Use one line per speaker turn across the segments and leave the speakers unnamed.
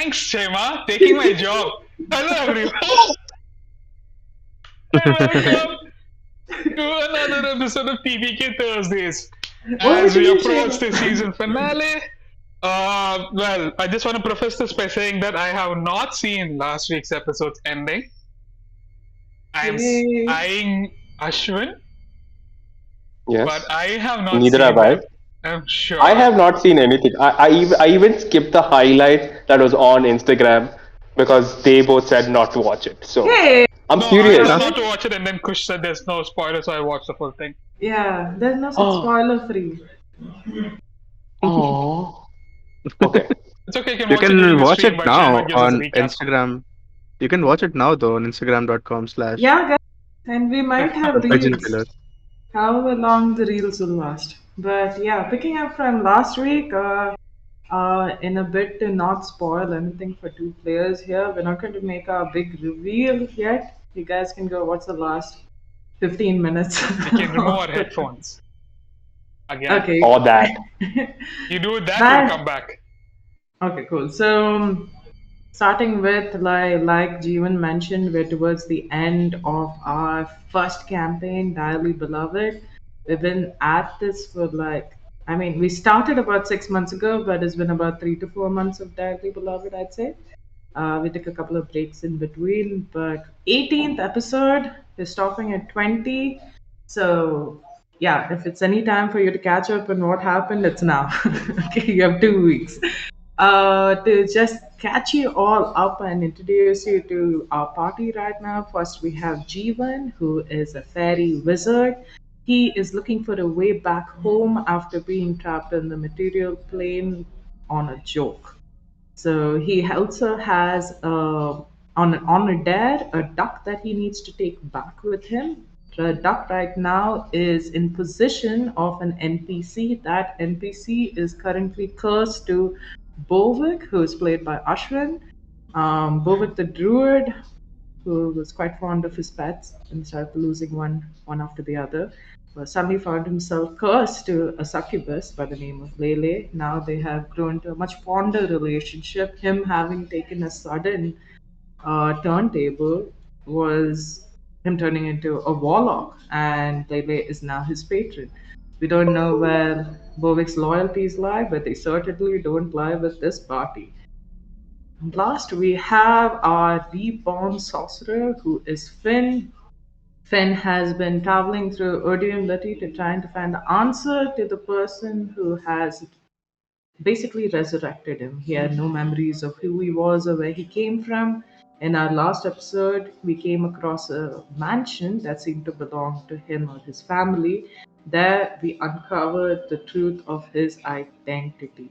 Thanks, Shema. Taking my job. Hello, everyone. And welcome to another episode of TBK Thursdays.
Over
As
to
we
you,
approach the
Shema.
season finale, well, I just want to preface this by saying that I have not seen last week's episode's ending. I am
Yay.
eyeing Ashwin,
Yes.
but I have not
Neither
seen
have I.
that. I'm sure.
I have not seen anything. I even skipped the highlight that was on Instagram because they both said not to watch it. So
Hey.
I'm
No, I
curious.
told not to watch it, and then Kush said there's no spoiler, so I watched the full thing.
Yeah, there's no such
Oh.
spoiler free.
Oh. Okay.
It's okay, you can
You
watch it during
can
the
watch
stream,
it
but
now
Shema gives us a
on
recap.
Instagram. You can watch it now though on Instagram.com/
Yeah, guys. And we might have
Pigeon
reels.
Killer.
However long the reels will last. But yeah, picking up from last week, in a bit to not spoil anything for two players here, we're not going to make our big reveal yet. You guys can go watch the last 15 minutes.
We can remove our headphones. Again.
Okay.
Or that.
You do that,
Bye.
we'll come back.
Okay, cool. So, starting with like Jeevan mentioned, we're towards the end of our first campaign, Direly Beloved. We've been at this for we started about 6 months ago, but it's been about 3 to 4 months of Direly Beloved, I'd say. We took a couple of breaks in between, but 18th episode, we're stopping at 20. So, yeah, if it's any time for you to catch up on what happened, it's now. Okay, you have 2 weeks. To just catch you all up and introduce you to our party right now, first we have Jeevan, who is a fairy wizard. He is looking for a way back home after being trapped in the material plane on a joke. So he also has on a dare a duck that he needs to take back with him. The duck right now is in possession of an NPC. That NPC is currently cursed to Bovik, who is played by Ashwin. Bovik the druid, who was quite fond of his pets and started losing one after the other. Suddenly found himself cursed to a succubus by the name of Lele. Now they have grown to a much fonder relationship. Him having taken a sudden turntable was him turning into a warlock, and Lele is now his patron. We don't know where Bovik's loyalties lie, but they certainly don't lie with this party. And last, we have our reborn sorcerer, who is Finn. Finn has been traveling through Odiumlity to trying to find the answer to the person who has basically resurrected him. He had no memories of who he was or where he came from. In our last episode, we came across a mansion that seemed to belong to him or his family. There, we uncovered the truth of his identity.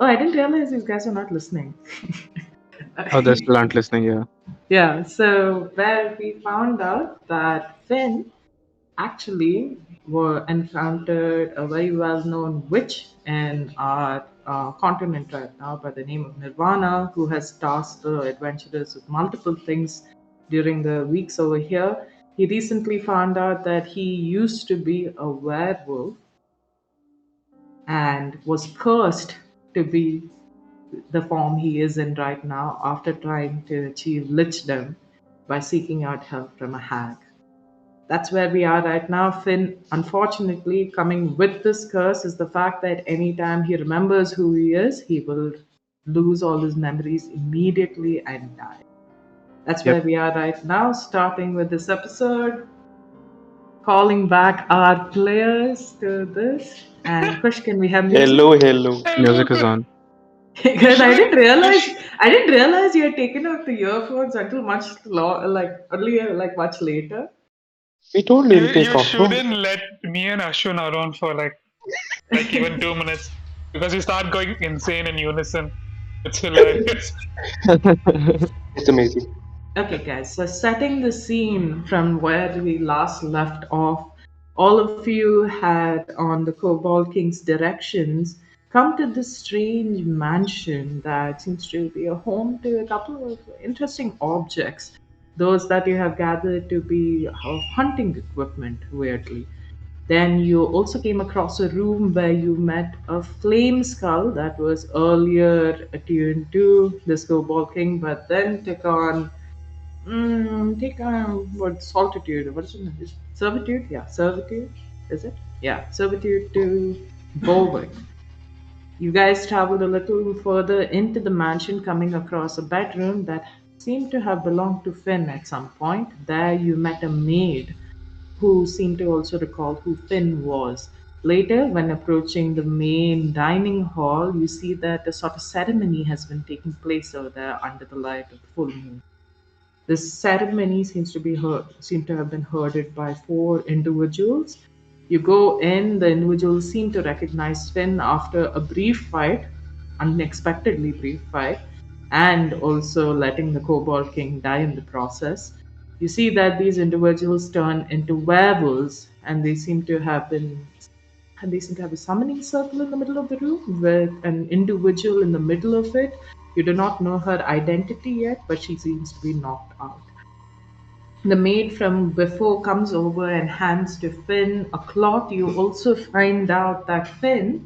Oh, I didn't realize these guys are not listening.
Oh, they still aren't listening, yeah.
Yeah, so where we found out that Finn actually encountered a very well-known witch in our continent right now by the name of Nirvana, who has tasked the adventurers with multiple things during the weeks over here. He recently found out that he used to be a werewolf and was cursed to be the form he is in right now after trying to achieve lichdom by seeking out help from a hag. That's where we are right now. Finn, unfortunately, coming with this curse is the fact that anytime he remembers who he is, he will lose all his memories immediately and die. That's where
Yep.
we are right now, starting with this episode, calling back our players to this. And Kush, can we have music?
Hello.
Music is on.
Because I didn't realize you had taken out the earphones until much later.
We told him to take
You
off.
shouldn't let me and Ashwin around for like even 2 minutes because we start going insane in unison. It's hilarious.
It's amazing.
Okay, guys, so setting the scene from where we last left off, all of you had, on the Kobold King's directions, come to this strange mansion that seems to be a home to a couple of interesting objects. Those that you have gathered to be of hunting equipment, weirdly. Then you also came across a room where you met a flame skull that was earlier attuned to this Kobold King, but then take on what solitude? What is it? Servitude? Yeah, servitude. Is it? Yeah, servitude to Borwick. You guys traveled a little further into the mansion, coming across a bedroom that seemed to have belonged to Finn at some point. There, you met a maid who seemed to also recall who Finn was. Later, when approaching the main dining hall, you see that a sort of ceremony has been taking place over there under the light of the full moon. This ceremony seem to have been heard by four individuals. You go in, the individuals seem to recognize Finn after a brief fight, unexpectedly brief fight, and also letting the Kobold King die in the process. You see that these individuals turn into werewolves, and they seem to have a summoning circle in the middle of the room with an individual in the middle of it. You do not know her identity yet, but she seems to be knocked out. The maid from before comes over and hands to Finn a cloth. You also find out that Finn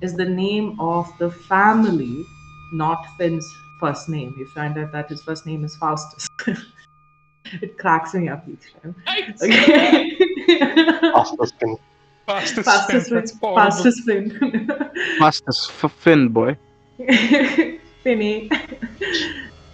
is the name of the family, not Finn's first name. You find out that his first name is Faustus. It cracks me up each time.
Nice.
Okay.
After spin.
Fastest spin.
Fastest Finn.
That's horrible.
Fastest Finn.
Fastest Finn, boy.
Finny.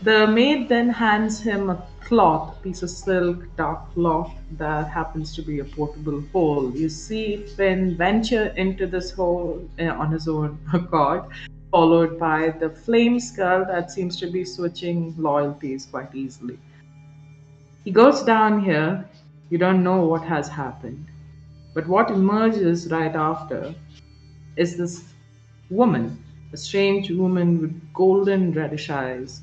The maid then hands him a cloth, piece of silk, dark cloth that happens to be a portable hole. You see Finn venture into this hole on his own accord, followed by the flame skull that seems to be switching loyalties quite easily. He goes down here. You don't know what has happened. But what emerges right after is this woman, a strange woman with golden reddish eyes,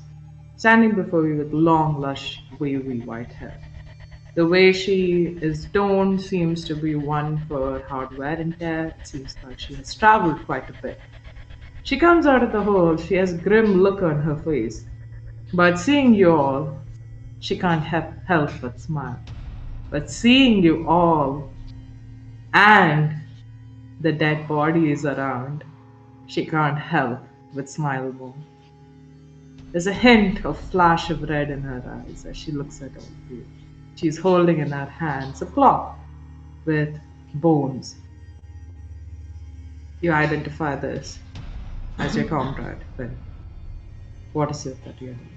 standing before you with long, lush, wavy white hair. The way she is toned seems to be one for hard wear and tear. It seems like she has traveled quite a bit. She comes out of the hole, she has a grim look on her face. But seeing you all, she can't help but smile. But seeing you all, and the dead body is around, she can't help but smile more. There's a hint of flash of red in her eyes as she looks at all of you. She's holding in her hands a cloth with bones. You identify this as your comrade, Finn. What is it that you're doing?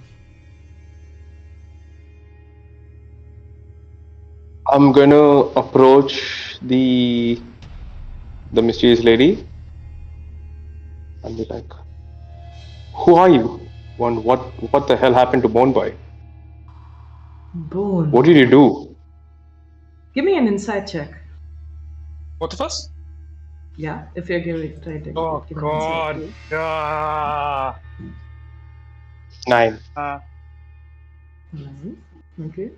I'm gonna approach the mysterious lady and be like, "Who are you? What the hell happened to Bone Boy?
Bone.
What did you do?"
Give me an insight check.
Both of us?
Yeah, if you're trying to
Oh
give me an insight.
God. Ah.
9.
Nice. Okay.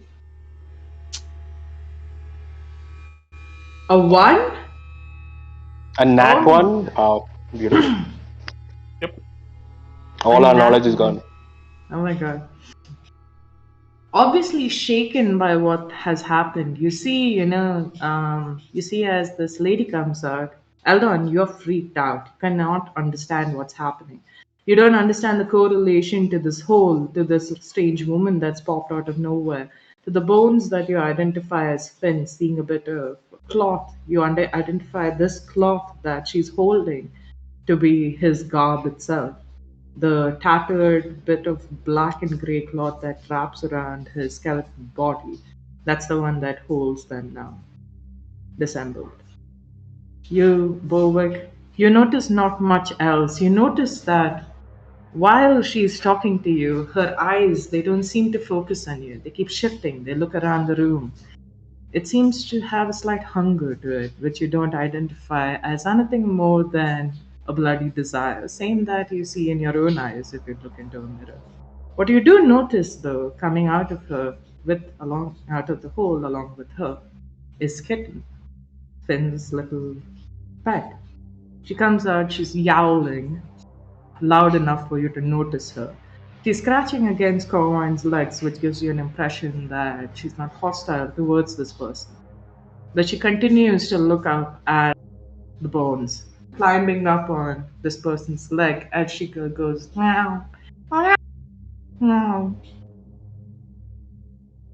A 1?
A nat
Oh.
1? Beautiful.
Yep.
All
A
our
nat
knowledge is
1.
gone.
Oh my god. Obviously shaken by what has happened. You see as this lady comes out, Eldon, you're freaked out. You cannot understand what's happening. You don't understand the correlation to this hole, to this strange woman that's popped out of nowhere, to the bones that you identify as Finn, seeing a bit of cloth. You identify this cloth that she's holding to be his garb itself, the tattered bit of black and gray cloth that wraps around his skeleton body. That's the one that holds them now, dissembled. You, Borwick, you notice not much else. You notice that while she's talking to you, her eyes, they don't seem to focus on you. They keep shifting. They look around the room. It seems to have a slight hunger to it, which you don't identify as anything more than a bloody desire, same that you see in your own eyes if you look into a mirror. What you do notice, though, coming out of her, out of the hole along with her, is Skitten, Finn's little pet. She comes out, she's yowling, loud enough for you to notice her. She's scratching against Corwine's legs, which gives you an impression that she's not hostile towards this person. But she continues to look up at the bones, climbing up on this person's leg as she goes, meow, meow, meow.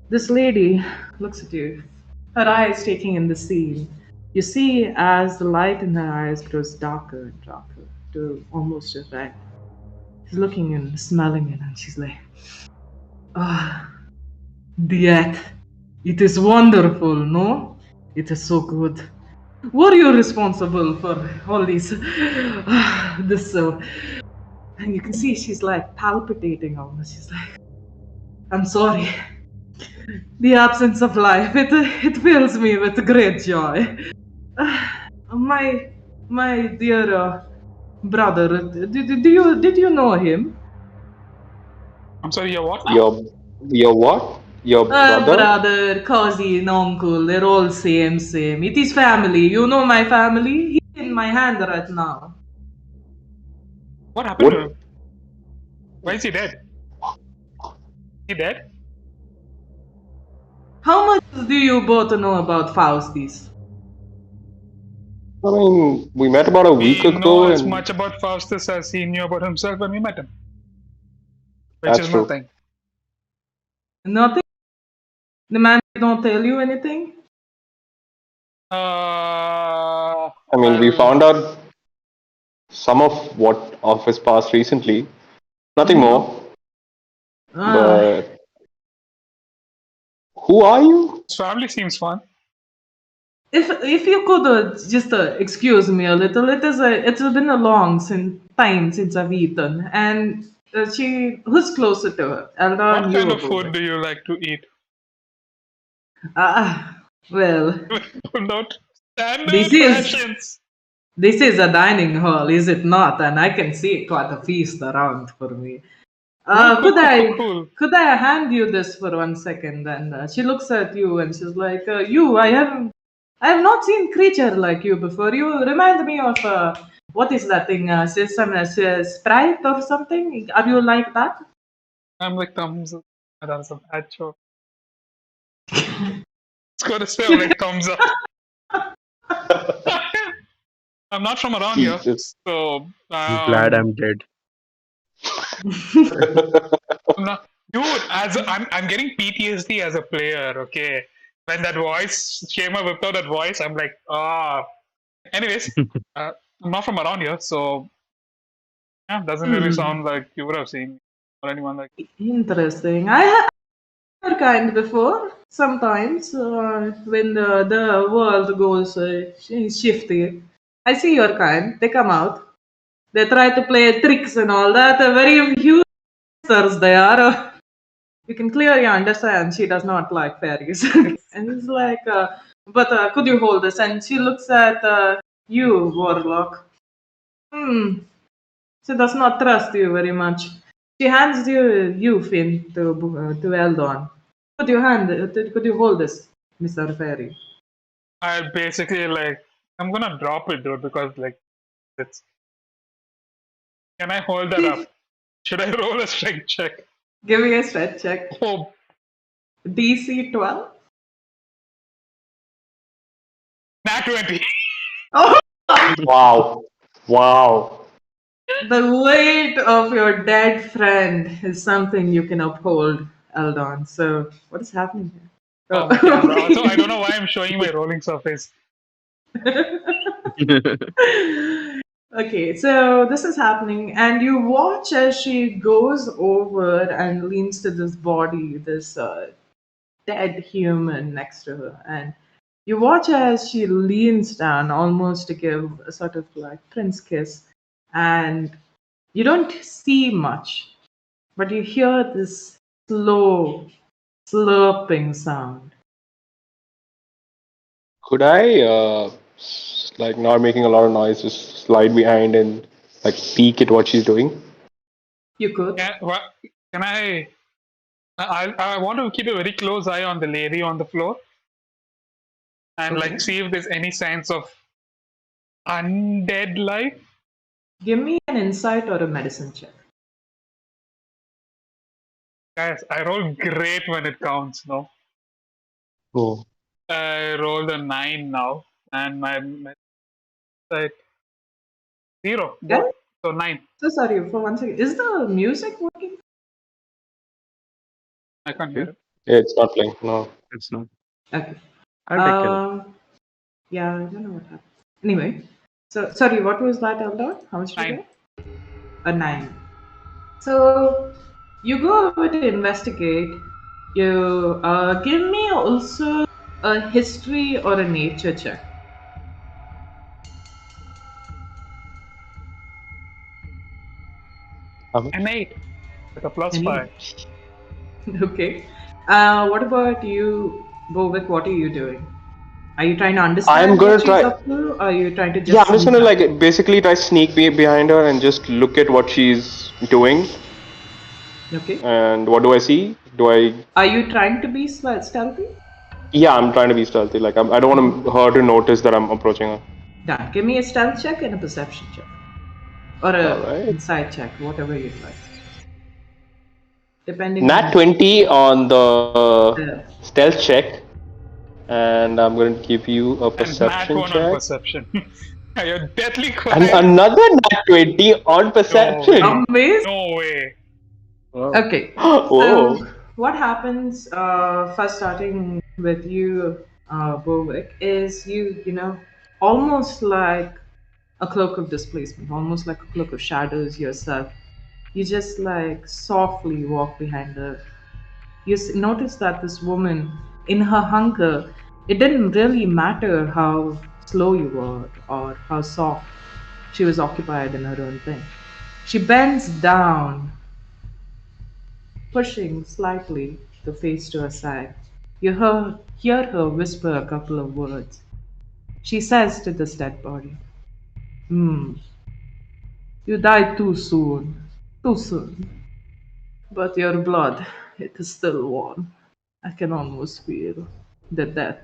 This lady looks at you, her eyes taking in the scene. You see as the light in her eyes grows darker and darker to almost a red. She's looking and smelling it, and she's like, ah, diet. It is wonderful, no? It is so good. Were you responsible for all these, this, and you can see she's like palpitating almost. She's like, I'm sorry. The absence of life, it fills me with great joy. My my dear brother, did you know him?
I'm sorry, your what now?
Your what? Your brother?
Brother, cousin, uncle, they're all same. It is family. You know my family? He's in my hand right now.
What happened to
What?
him? Why is he dead? He dead?
How much do you both know about Faustus?
I mean, we met about a week
We know
ago,
as
and
much about Faustus as he knew about himself when we met him, which
that's
is
true.
nothing.
Nothing? The man don't tell you anything?
I mean, we
Well,
found out some of what of his past recently. Nothing
Mm-hmm.
more.
Ah,
But who are you?
his family seems fun.
if you could just excuse me a little, it's been a long time since I've eaten, and who's closer to her, Elda
What
and
kind
you
of
about
food
it?
do you like to eat?
Well,
Not
this
standard
is
rations.
this is a dining hall, is it not? And I can see quite a feast around for me.
Cool, cool, cool, cool.
Could I hand you this for 1 second? And she looks at you and she's like, "You, I have not seen creature like you before. You remind me of what is that thing? Sprite or something? Are you like that?"
I'm like thumbs up. That's a bad joke. It's gonna say I'm like thumbs up. I'm not from around here,
Jesus.
so
I'm glad I'm dead.
I'm not, dude. I'm getting PTSD as a player. Okay, when that voice, Shema whipped out that voice, I'm like, ah. Anyways, I'm not from around here, so yeah, doesn't really
Hmm,
sound like you would have seen me or anyone like.
interesting. I have your kind before. Sometimes when the world goes shifty, I see your kind. They come out. They try to play tricks and all that. Very huge monsters they are. You can clearly understand she does not like fairies. And he's like, but could you hold this? And she looks at you, Warlock. Hmm. She does not trust you very much. She hands you Finn, to Eldon. Could you hold this, Mr. Fairy?
I basically like I'm gonna drop it, dude, because like it's. Can I hold that up? Should I roll a strength check?
Give me a stretch check.
Oh,
DC 12.
nat 20.
Oh,
Wow. Wow.
the weight of your dead friend is something you can uphold, Eldon. So, what is happening here?
Oh,
Oh,
my camera. Also, I
okay.
don't know why I'm showing my rolling surface.
Okay, so this is happening, and you watch as she goes over and leans to this body, this dead human next to her, and you watch as she leans down almost to give a sort of like prince kiss, and you don't see much, but you hear this slow slurping sound.
Could I, like, not making a lot of noise, just slide behind and like peek at what she's doing?
You could.
Can I? I want to keep a very close eye on the lady on the floor and like
Okay.
see if there's any signs of undead life.
Give me an insight or a medicine check.
Guys, I roll great when it counts. No,
Oh.
I rolled a 9 now, and my like 0
Yeah?
both. So 9.
So sorry for 1 second. Is the music working?
I can't hear
Okay.
it.
It's not playing. No.
It's not.
Okay.
I'll take care of it.
Yeah, I don't know what happened. Anyway, so sorry, what was that, Eldor? How much did you
9.
get? A 9. So you go over to investigate. You give me also a history or a nature check.
An 8 with a plus
Any?
5.
Okay. What about you, Bovik? What are you doing? Are you trying to
I'm
understand what
gonna
she's
try.
up to, or are you trying to
Yeah,
just
I'm just
sneak
gonna
up?
like basically try sneak behind her and just look at what she's doing.
Okay.
And what do I see? Do I?
Are you trying to be stealthy?
Yeah, I'm trying to be stealthy. Like I don't want her to notice that I'm approaching her.
Done. Give me a stealth check and a perception check. Or
All
a
right.
insight check, whatever you'd like. Depending
Nat
on
20 on the
the.
stealth check, and I'm going to give you a
And Nat
perception
1 on
check.
perception. You're deadly
And
quiet.
another nat 20 on
No
perception.
way.
Amazing!
No way.
Wow.
Okay,
Whoa.
so what happens, first starting with you, Bovik, is almost like a cloak of displacement, almost like a cloak of shadows yourself. You just like softly walk behind her. You notice that this woman, in her hunger, it didn't really matter how slow you were or how soft. She was occupied in her own thing. She bends down, pushing slightly the face to her side. Hear her whisper a couple of words. She says to this dead body, Hmm, you died too soon. Too soon. But your blood, it is still warm. I can almost feel the death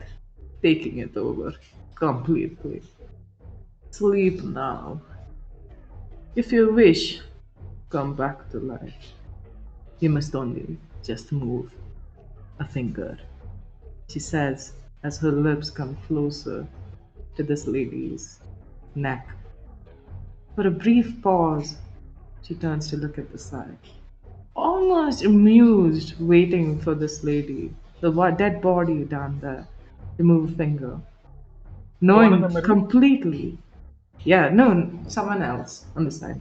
taking it over completely. Sleep now. If you wish, come back to life. You must only just move a finger, she says as her lips come closer to this lady's neck. For a brief pause, she turns to look at the side, almost amused, waiting for this lady, the dead body down there, to move a finger,
The one in the
knowing
middle?
completely, yeah, no, someone else on the side,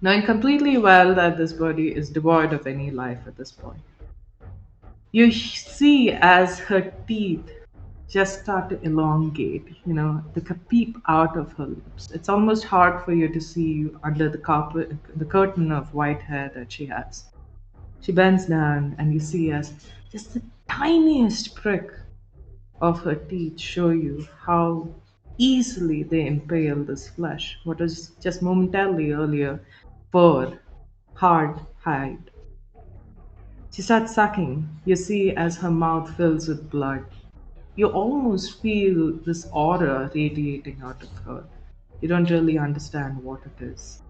knowing completely well that this body is devoid of any life at this point. You see as her teeth just start to elongate, to peep out of her lips. It's almost hard for you to see under the carpet, the curtain of white hair that she has. She bends down, and you see as just the tiniest prick of her teeth show you how easily they impale this flesh, what was just momentarily earlier fur, hard hide. She starts sucking. You see as her mouth fills with blood. You almost feel this aura radiating out of her. You don't really understand what it is.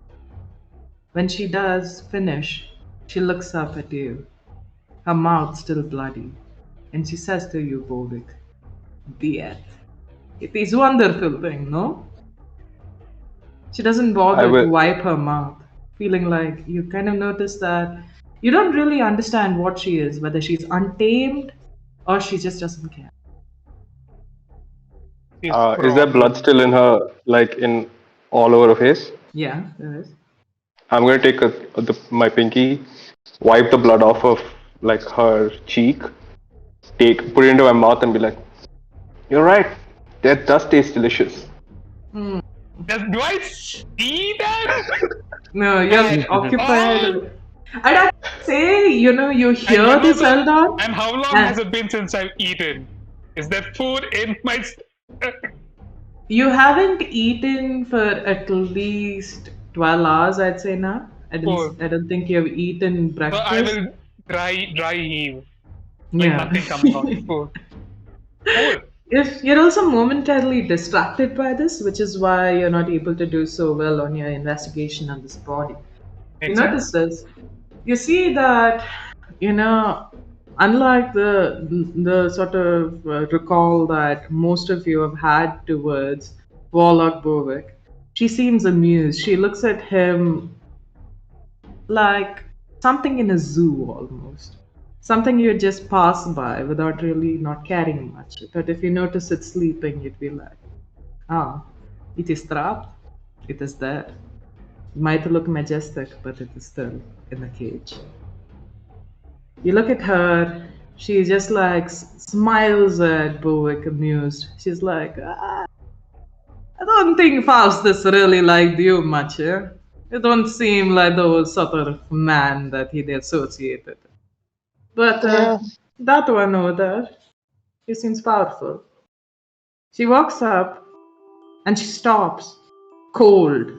When she does finish, she looks up at you, her mouth still bloody, and she says to you, Bovik, Death. It is wonderful thing, no? She doesn't
I
bother to
will.
wipe her mouth, feeling like you kind of notice that you don't really understand what she is, whether she's untamed or she just doesn't care.
She's
Is there blood
probably.
still in her, like in all over her face?
Yeah, there is.
I'm gonna take my pinky, wipe the blood off of like her cheek, put it into my mouth, and be like, "You're right. That does taste delicious."
Do I see that?
No, you're
And
occupied.
all.
I'd have to say, you
And
hear
when was
this
it?
Eldon,
And how long
and
has it been since I've eaten? Is there food in my?
you haven't eaten for at least 12 hours, I'd say now.
Food.
I don't think you've eaten
So I
breakfast.
will dry heave, like
Yeah.
nothing coming out. Food. Cool.
If you're also momentarily distracted by this, which is why you're not able to do so well on your investigation on this body. You
Makes
notice
sense.
this. You see that, you know, Unlike the sort of recall that most of you have had towards Warlock Bovick, she seems amused. She looks at him like something in a zoo almost. Something you'd just pass by without really not caring much. But if you notice it sleeping, you'd be like, ah, it is trapped. It is there. It might look majestic, but it is still in a cage. You look at her, she just like smiles at Bowick, amused. She's like, I don't think Faustus really liked you much, eh? You don't seem like the sort of man that he'd associated. But
Yeah.
that one over there, he seems powerful. She walks up and she stops, cold,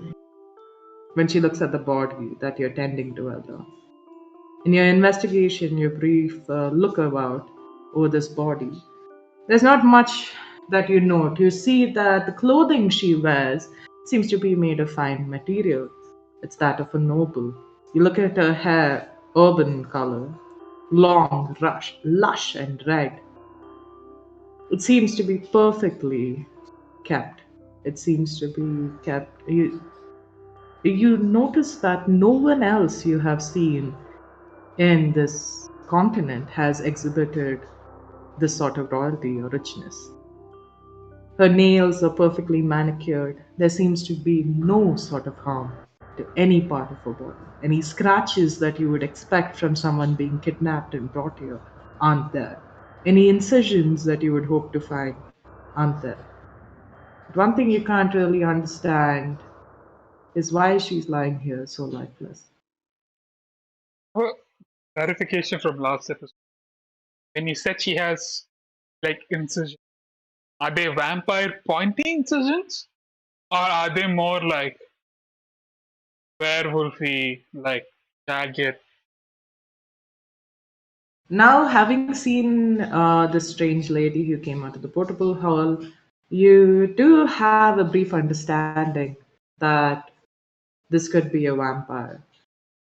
when she looks at the body that you're tending to, Elder. In your investigation, your brief look about over this body, there's not much that you note. You see that the clothing she wears seems to be made of fine material. It's that of a noble. You look at her hair, urban color, long, lush, and red. It seems to be perfectly kept. It seems to be kept. You notice that no one else you have seen in this continent has exhibited this sort of royalty or richness. Her nails are perfectly manicured. There seems to be no sort of harm to any part of her body. Any scratches that you would expect from someone being kidnapped and brought here aren't there. Any incisions that you would hope to find aren't there. But one thing you can't really understand is why she's lying here so lifeless.
Oh, clarification from last episode. When you said she has like incisions, are they vampire pointy incisions? Or are they more like werewolfy, like jagged?
Now, having seen this strange lady who came out of the portable hall, you do have a brief understanding that this could be a vampire.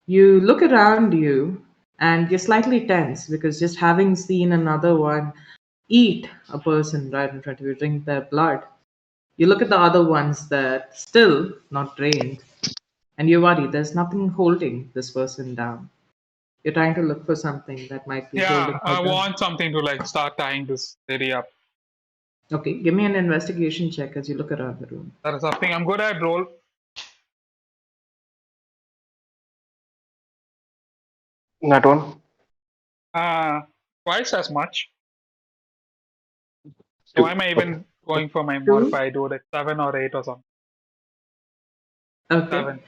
You look around you and you're slightly tense because just having seen another one eat a person right in front of you, drink their blood, you look at the other ones that still not drained, and you worry there's nothing holding this person down. You're trying to look for something that might be
Yeah,
holding her
I
down.
want something to like start tying this lady up.
Okay, give me an investigation check as you look around the room.
That is something I'm good at. Roll.
That one.
Uh, Twice as much. So why
Two.
am I
Okay.
even going for my
Two.
modified? Do like 7 or 8 or something.
Okay.
7.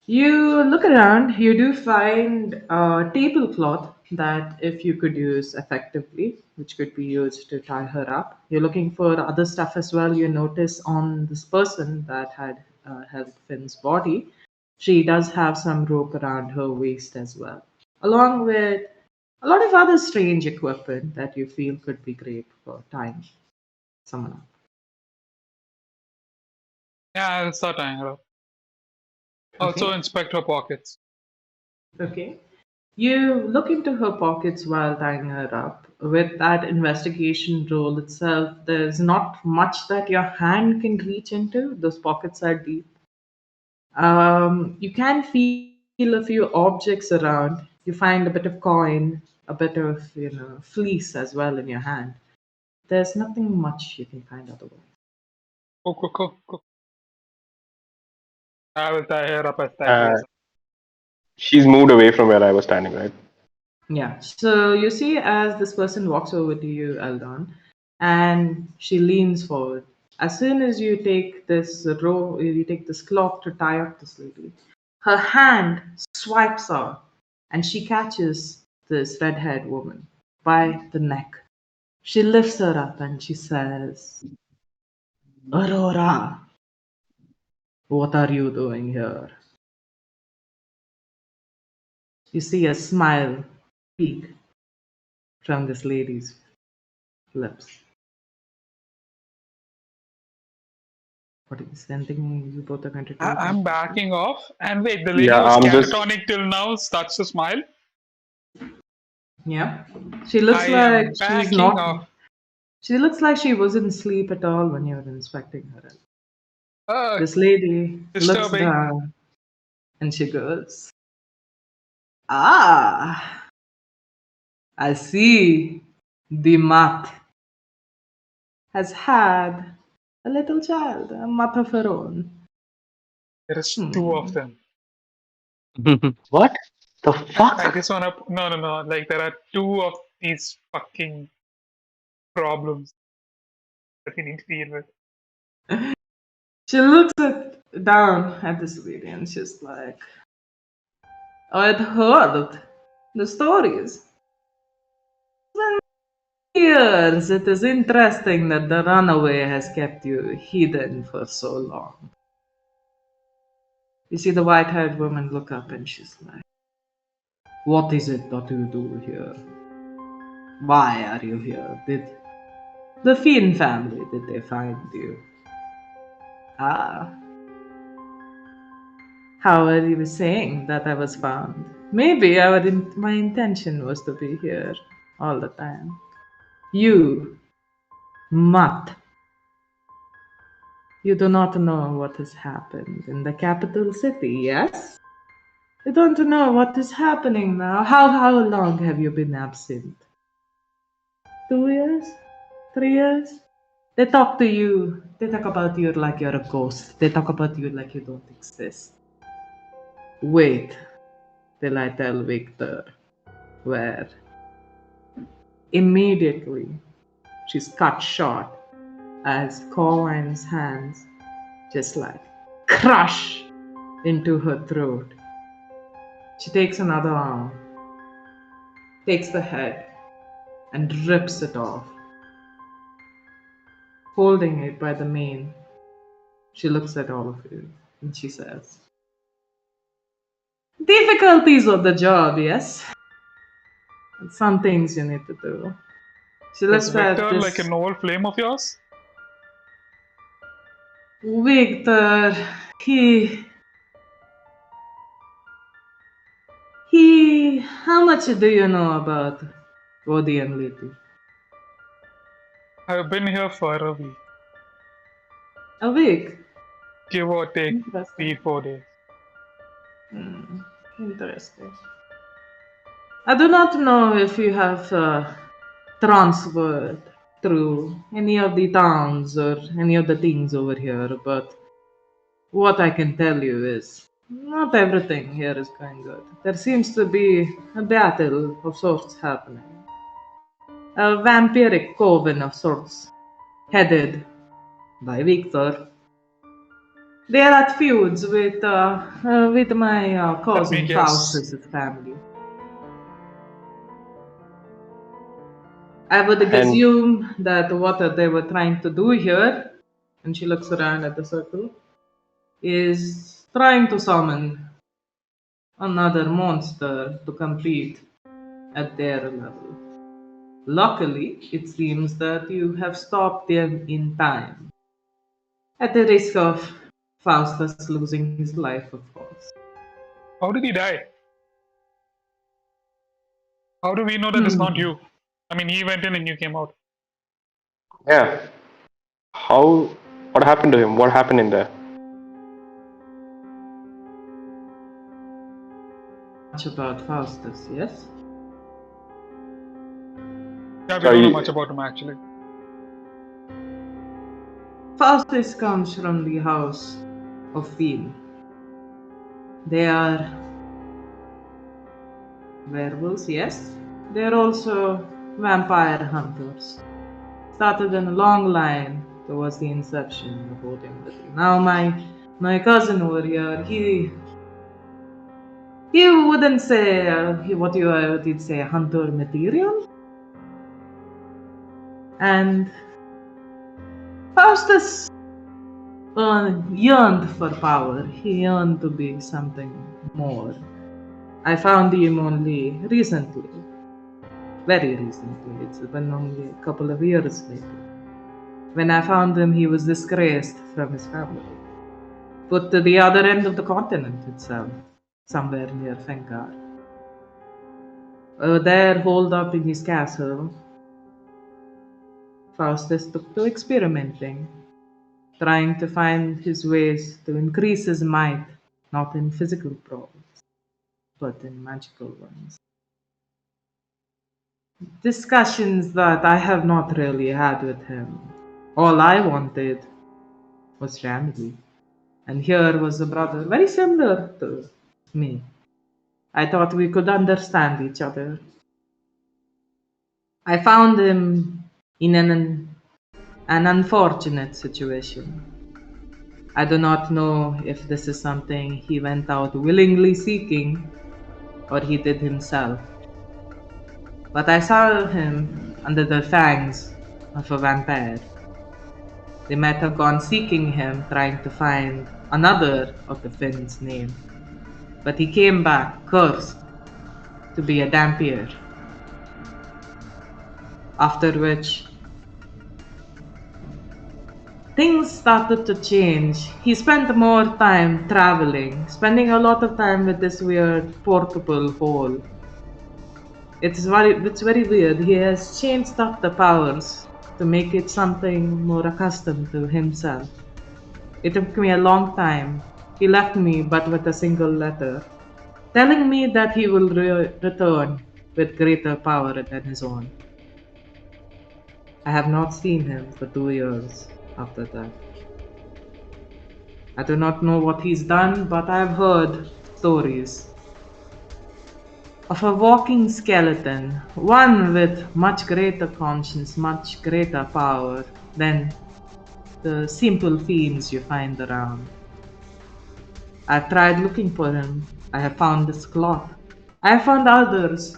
You look around, you do find a tablecloth that if you could use effectively, which could be used to tie her up. You're looking for other stuff as well. You notice on this person that had held Finn's body, she does have some rope around her waist as well, along with a lot of other strange equipment that you feel could be great for tying someone up.
Yeah, I'll start tying her up. Also
Okay.
inspect her pockets.
Okay. You look into her pockets while tying her up. With that investigation roll itself, there's not much that your hand can reach into. Those pockets are deep. You can feel a few objects around. You find a bit of coin, a bit of fleece as well in your hand. There's nothing much you can find otherwise.
Cook, cook, cook, cook. I will tie her up as tightly
Uh,
as.
she's moved away from where I was standing, right?
Yeah. So you see, as this person walks over to you, Eldon, and she leans forward. As soon as you take this rope, you take this cloth to tie up this lady, her hand swipes out, and she catches this red-haired woman by the neck. She lifts her up and she says, "Aurora, what are you doing here?" You see a smile peek from this lady's lips. What is something you both are going to do about
I'm
this?
backing off. And wait, the lady
Yeah,
was
I'm just
catatonic till now. Starts to smile.
Yeah. She looks
I
like
am
she's
backing
not.
off.
She looks like she wasn't asleep at all when you were inspecting her.
Uh,
This lady looks
Disturbing.
down and she goes, "Ah, I see. The mutt has had a little child, a mutt of her own.
There is two of
Hmm.
them.
What the
I
fuck?
just wanna no. Like there are two of these fucking problems that we need to deal with.
She looks down at this lady and she's like, I'd heard the stories. Years. It is interesting that the runaway has kept you hidden for so long. You see the white haired woman look up and she's like, what is it that you do here? Why are you here? Did the Finn family, did they find you? Ah, how are you saying that I was found? Maybe my intention was to be here all the time. You, mutt, you do not know what has happened in the capital city, yes? You don't know what is happening now. How long have you been absent? 2 years? 3 years? They talk to you. They talk about you like you're a ghost. They talk about you like you don't exist. Wait till I tell Victor where. Immediately, she's cut short as Corwine's hands just like crush into her throat. She takes another arm, takes the head, and rips it off. Holding it by the mane, she looks at all of you and she says, difficulties of the job, yes? And some things you need to do. She
Is
looks at
Victor like
this
an old flame of yours?
Victor. He. How much do you know about Odie and Letty?
I've been here for a week,
A week.
give or take
Interesting.
3-4 days.
Interesting. I do not know if you have transferred through any of the towns or any of the things over here, but what I can tell you is not everything here is going good. There seems to be a battle of sorts happening. A vampiric coven of sorts, headed by Victor. They are at feuds with my
Let me
cousin
guess.
Faustus' family. I would
And
assume that what they were trying to do here, and she looks around at the circle, is trying to summon another monster to compete at their level. Luckily, it seems that you have stopped them in time, at the risk of Faustus losing his life, of course.
How did he die? How do we know that it's not
Hmm.
you? I mean, he went in and you came out.
yeah, how? What happened to him? What happened in there?
Much about Faustus, yes?
Yeah, we don't know much
Sorry.
about him actually.
Faustus comes from the house of Fiend. They are werewolves, yes. They are also vampire hunters. Started in a long line towards the inception of Odin. Now my cousin over here, he wouldn't say what you did say hunter material, and Faustus yearned for power. He yearned to be something more. I found him only recently, very recently. It's been only a couple of years maybe. When I found him, he was disgraced from his family, put to the other end of the continent itself, somewhere near Fengar. There, holed up in his castle, Faustus took to experimenting, trying to find his ways to increase his might, not in physical prowess, but in magical ones. Discussions that I have not really had with him. All I wanted was family. And here was a brother very similar to me. I thought we could understand each other. I found him in an unfortunate situation. I do not know if this is something he went out willingly seeking or he did himself. But I saw him under the fangs of a vampire. They might have gone seeking him, trying to find another of the Finn's name. But he came back, cursed, to be a Dampier. After which, things started to change. He spent more time traveling, spending a lot of time with this weird portable hole. It's very weird. He has changed up the powers to make it something more accustomed to himself. It took me a long time. He left me but with a single letter, telling me that he will return with greater power than his own. I have not seen him for 2 years after that. I do not know what he's done, but I have heard stories of a walking skeleton, one with much greater conscience, much greater power than the simple fiends you find around. I've tried looking for him. I have found this cloth. I have found others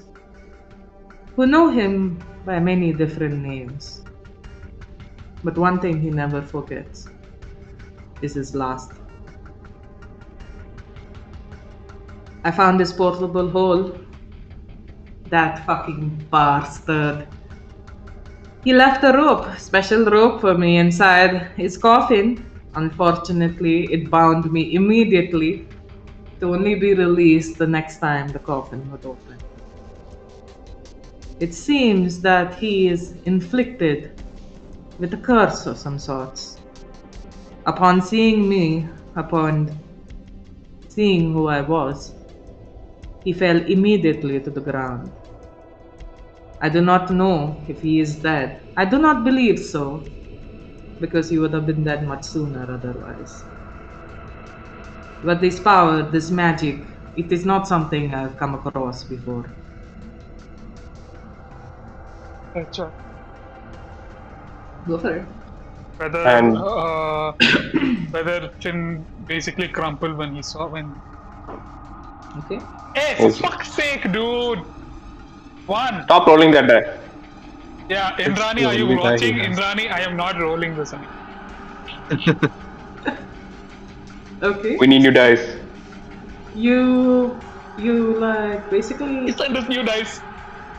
who know him by many different names. But one thing he never forgets is his last. I found this portable hole. That fucking bastard. He left a rope, special rope for me inside his coffin. Unfortunately, it bound me immediately to only be released the next time the coffin would open. It seems that he is inflicted with a curse of some sorts. Upon seeing me, upon seeing who I was, he fell immediately to the ground. I do not know if he is dead. I do not believe so, because he would have been dead much sooner otherwise. But this power, this magic, it is not something I've come across before.
Gotcha.
Go for it.
Whether
And-
whether Chin basically crumpled when he saw when.
Okay.
Hey, for
Okay.
fuck's sake, dude! One.
Stop rolling that die.
Yeah,
It's
Indrani,
the
are you
only die he
watching?
has.
Indrani, I am not rolling this.
Okay.
We need new dice.
You like basically
He sent us new dice.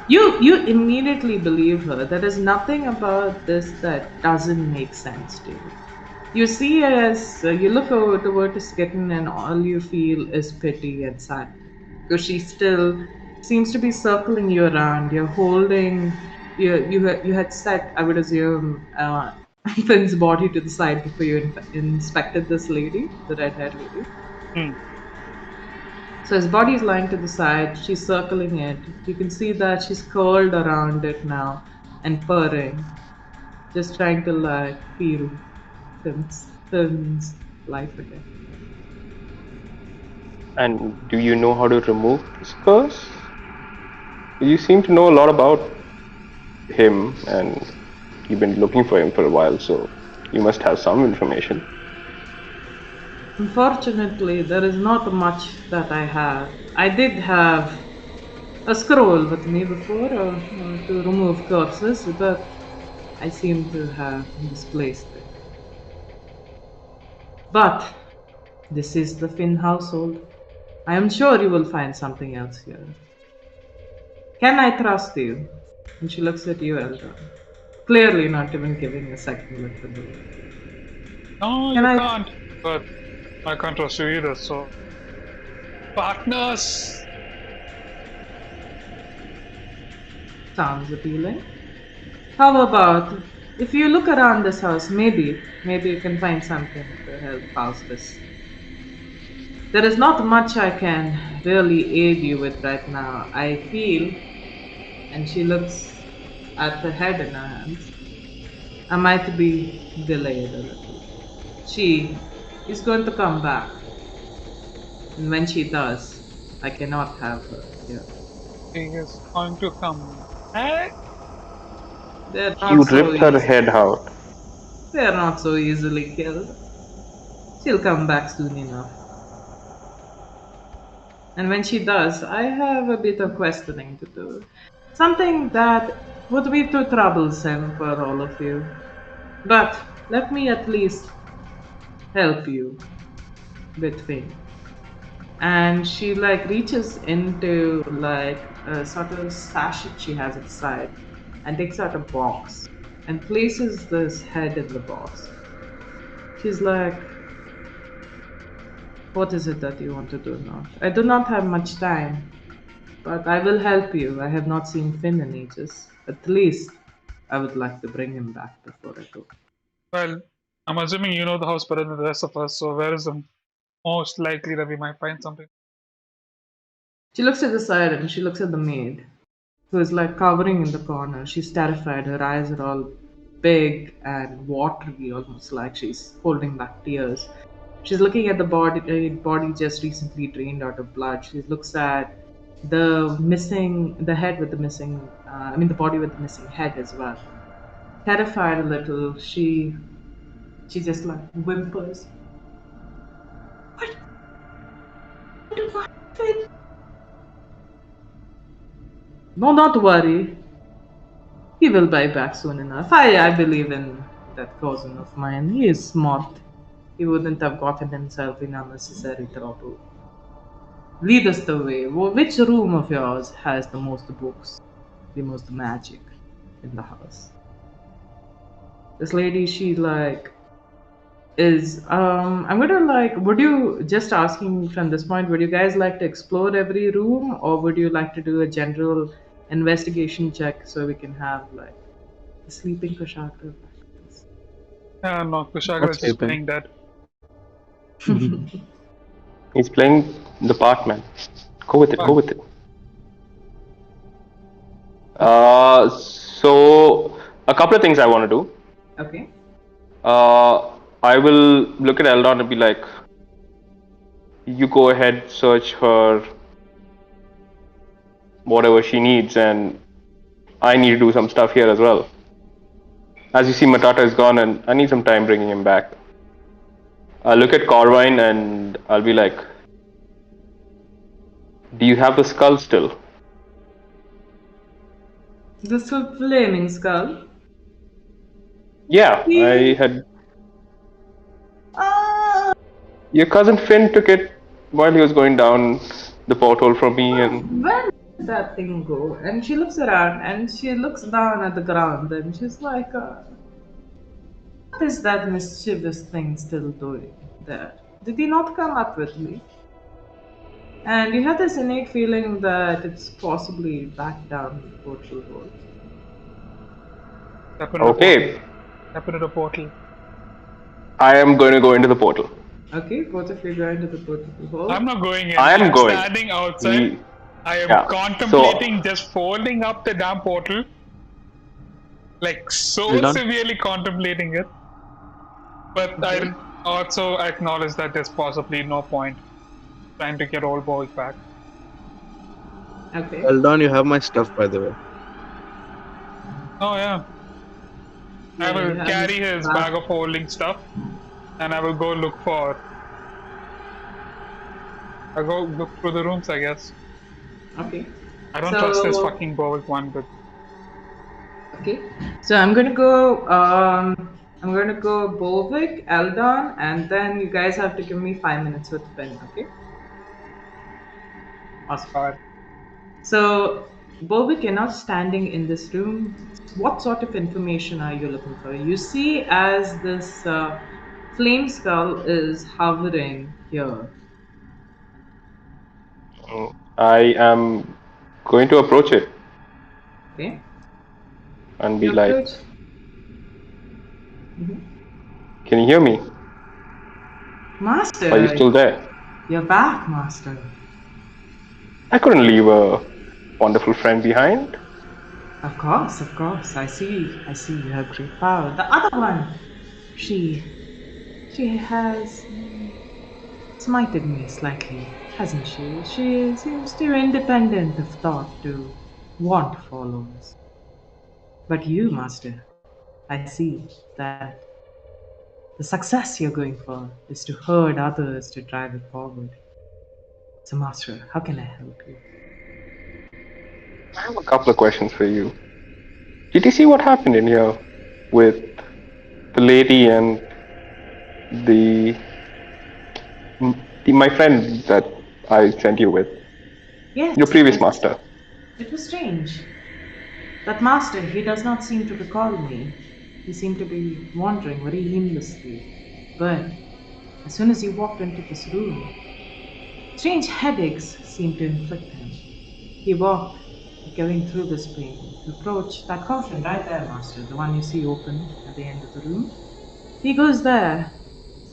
you immediately believe her. There is nothing about this that doesn't make sense to you. You see as you look over toward Skitten and all you feel is pity and sadness. Because she still seems to be circling you around. You're holding you had set, I would assume, Finn's body to the side before you inspected this lady, the red-haired lady.
Hmm.
So his body is lying to the side, she's circling it. You can see that she's curled around it now and purring. Just trying to like feel Finn's life again.
And do you know how to remove this curse? You seem to know a lot about him, and you've been looking for him for a while, so you must have some information.
Unfortunately, there is not much that I have. I did have a scroll with me before to remove curses, but I seem to have misplaced it. But this is the Finn household. I am sure you will find something else here. Can I trust you? And she looks at you, Elder. Clearly not even giving a second look at you.
No,
Can
you
I-
can't. But I can't trust you either. So, partners.
Sounds appealing. How about if you look around this house, maybe you can find something to help house this. There is not much I can really aid you with right now. I feel, and she looks at the head in her hands, I might be delayed a little. She is going to come back, and when she does, I cannot have her here.
He is going to come back.
They're
You
not so
ripped her
easy.
head out.
They're not so easily killed. She'll come back soon enough. And when she does, I have a bit of questioning to do. Something that would be too troublesome for all of you. But let me at least help you with things. And she like reaches into like a sort of sachet she has at the side and takes out a box and places this head in the box. She's like, what is it that you want to do now? I do not have much time, but I will help you. I have not seen Finn in ages. At least I would like to bring him back before I go.
Well, I'm assuming you know the house better than the rest of us, so where is the most likely that we might find something?
She looks at the side and she looks at the maid, who is like cowering in the corner. She's terrified. Her eyes are all big and watery, almost like she's holding back tears. She's looking at the body just recently drained out of blood. She looks at the head with the missing, the body with the missing head as well. Terrified a little, she just like whimpers. What? No, not worry. He will buy back soon enough. I believe in that cousin of mine. He is smart. He wouldn't have gotten himself in unnecessary trouble. Lead us the way. Which room of yours has the most books, the most magic in the house? This lady, she like is I'm gonna like would you just asking from this point, would you guys like to explore every room or would you like to do a general investigation check so we can have like the sleeping Kushagra?
No, Kushagra
Not
is just
sleeping.
playing dead.
He's playing the part, man. Go with it. Go with it. So a couple of things I want to do.
Okay.
I will look at Eldon and be like, you go ahead, search her whatever she needs, and I need to do some stuff here as well. As you see, Matata is gone, and I need some time bringing him back. I'll look at Corvine and I'll be like, do you have the skull still?
This flaming skull.
Yeah, I had. Your cousin Finn took it while he was going down the porthole from me, and
Where did that thing go? And she looks around and she looks down at the ground and she's like, what is that mischievous thing still doing there? Did he not come up with me? And you have this innate feeling that it's possibly back down the portal hole.
Step into the
okay,
portal. Step into the portal.
I am going to go into the portal.
Okay, both of you go into the portal hole.
I'm not going in.
I am
I'm
going.
standing outside. I am
Yeah,
contemplating just folding up the damn portal. Like, so
Eldon?
severely contemplating it. But I also acknowledge that there's possibly no point trying to get old boy back.
Okay.
Eldon, you have my stuff, by the way.
Oh, yeah. I
Yeah,
will
you have
carry
this
his
bag.
bag of holding stuff and I will go look for. I'll go look through the rooms, I guess.
Okay.
I don't trust this
So-
fucking bold one, but
Okay. So I'm gonna go Bovik, Eldon, and then you guys have to give me 5 minutes with Finn, okay? Awesome. So Bovik, you're not standing in this room. What sort of information are you looking for? You see as this flame skull is hovering here.
I am going to approach it.
Okay.
and be
You
like,
approach. Mhm.
"Can you hear me? Are you
Master,
still there?"
you're back, Master.
I couldn't leave a wonderful friend behind.
Of course. I see you have great power. The other one, she, she has smited me slightly, hasn't she? She seems too independent of thought to want followers. But you, Master, I see that the success you're going for is to herd others to drive it forward. So, Master, how can I help you?
I have a couple of questions for you. Did you see what happened in here with the lady and the, my friend that I sent you with,
Yes,
your previous master?
it was strange. That master, he does not seem to recall me. He seemed to be wandering very aimlessly. But as soon as he walked into this room, strange headaches seemed to inflict him. He walked, going through this pain, to approach that coffin right there, Master, the one you see open at the end of the room. He goes there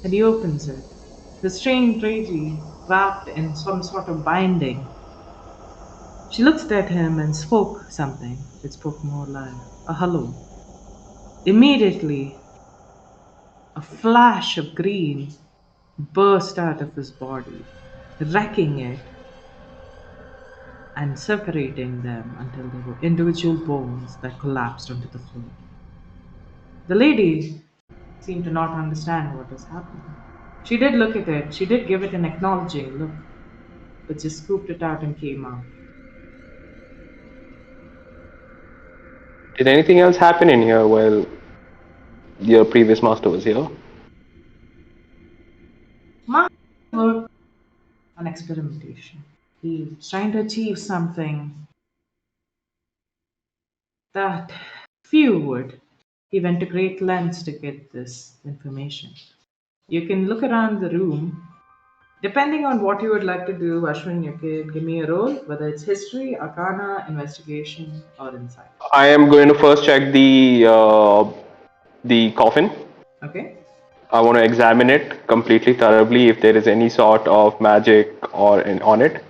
and he opens it. The strange lady, wrapped in some sort of binding, she looked at him and spoke something. It spoke more like a hello. Immediately, a flash of green burst out of his body, wrecking it and separating them until they were individual bones that collapsed onto the floor. The lady seemed to not understand what was happening. She did look at it, she did give it an acknowledging look, but just scooped it out and came out.
Did anything else happen in here while your previous master was here?
Mark worked on experimentation. He was trying to achieve something that few would. He went to great lengths to get this information. You can look around the room. Depending on what you would like to do, Ashwin, you can give me a role, whether it's history, arcana, investigation, or insight.
I am going to first check the coffin.
Okay?
I want to examine it completely thoroughly if there is any sort of magic or on it.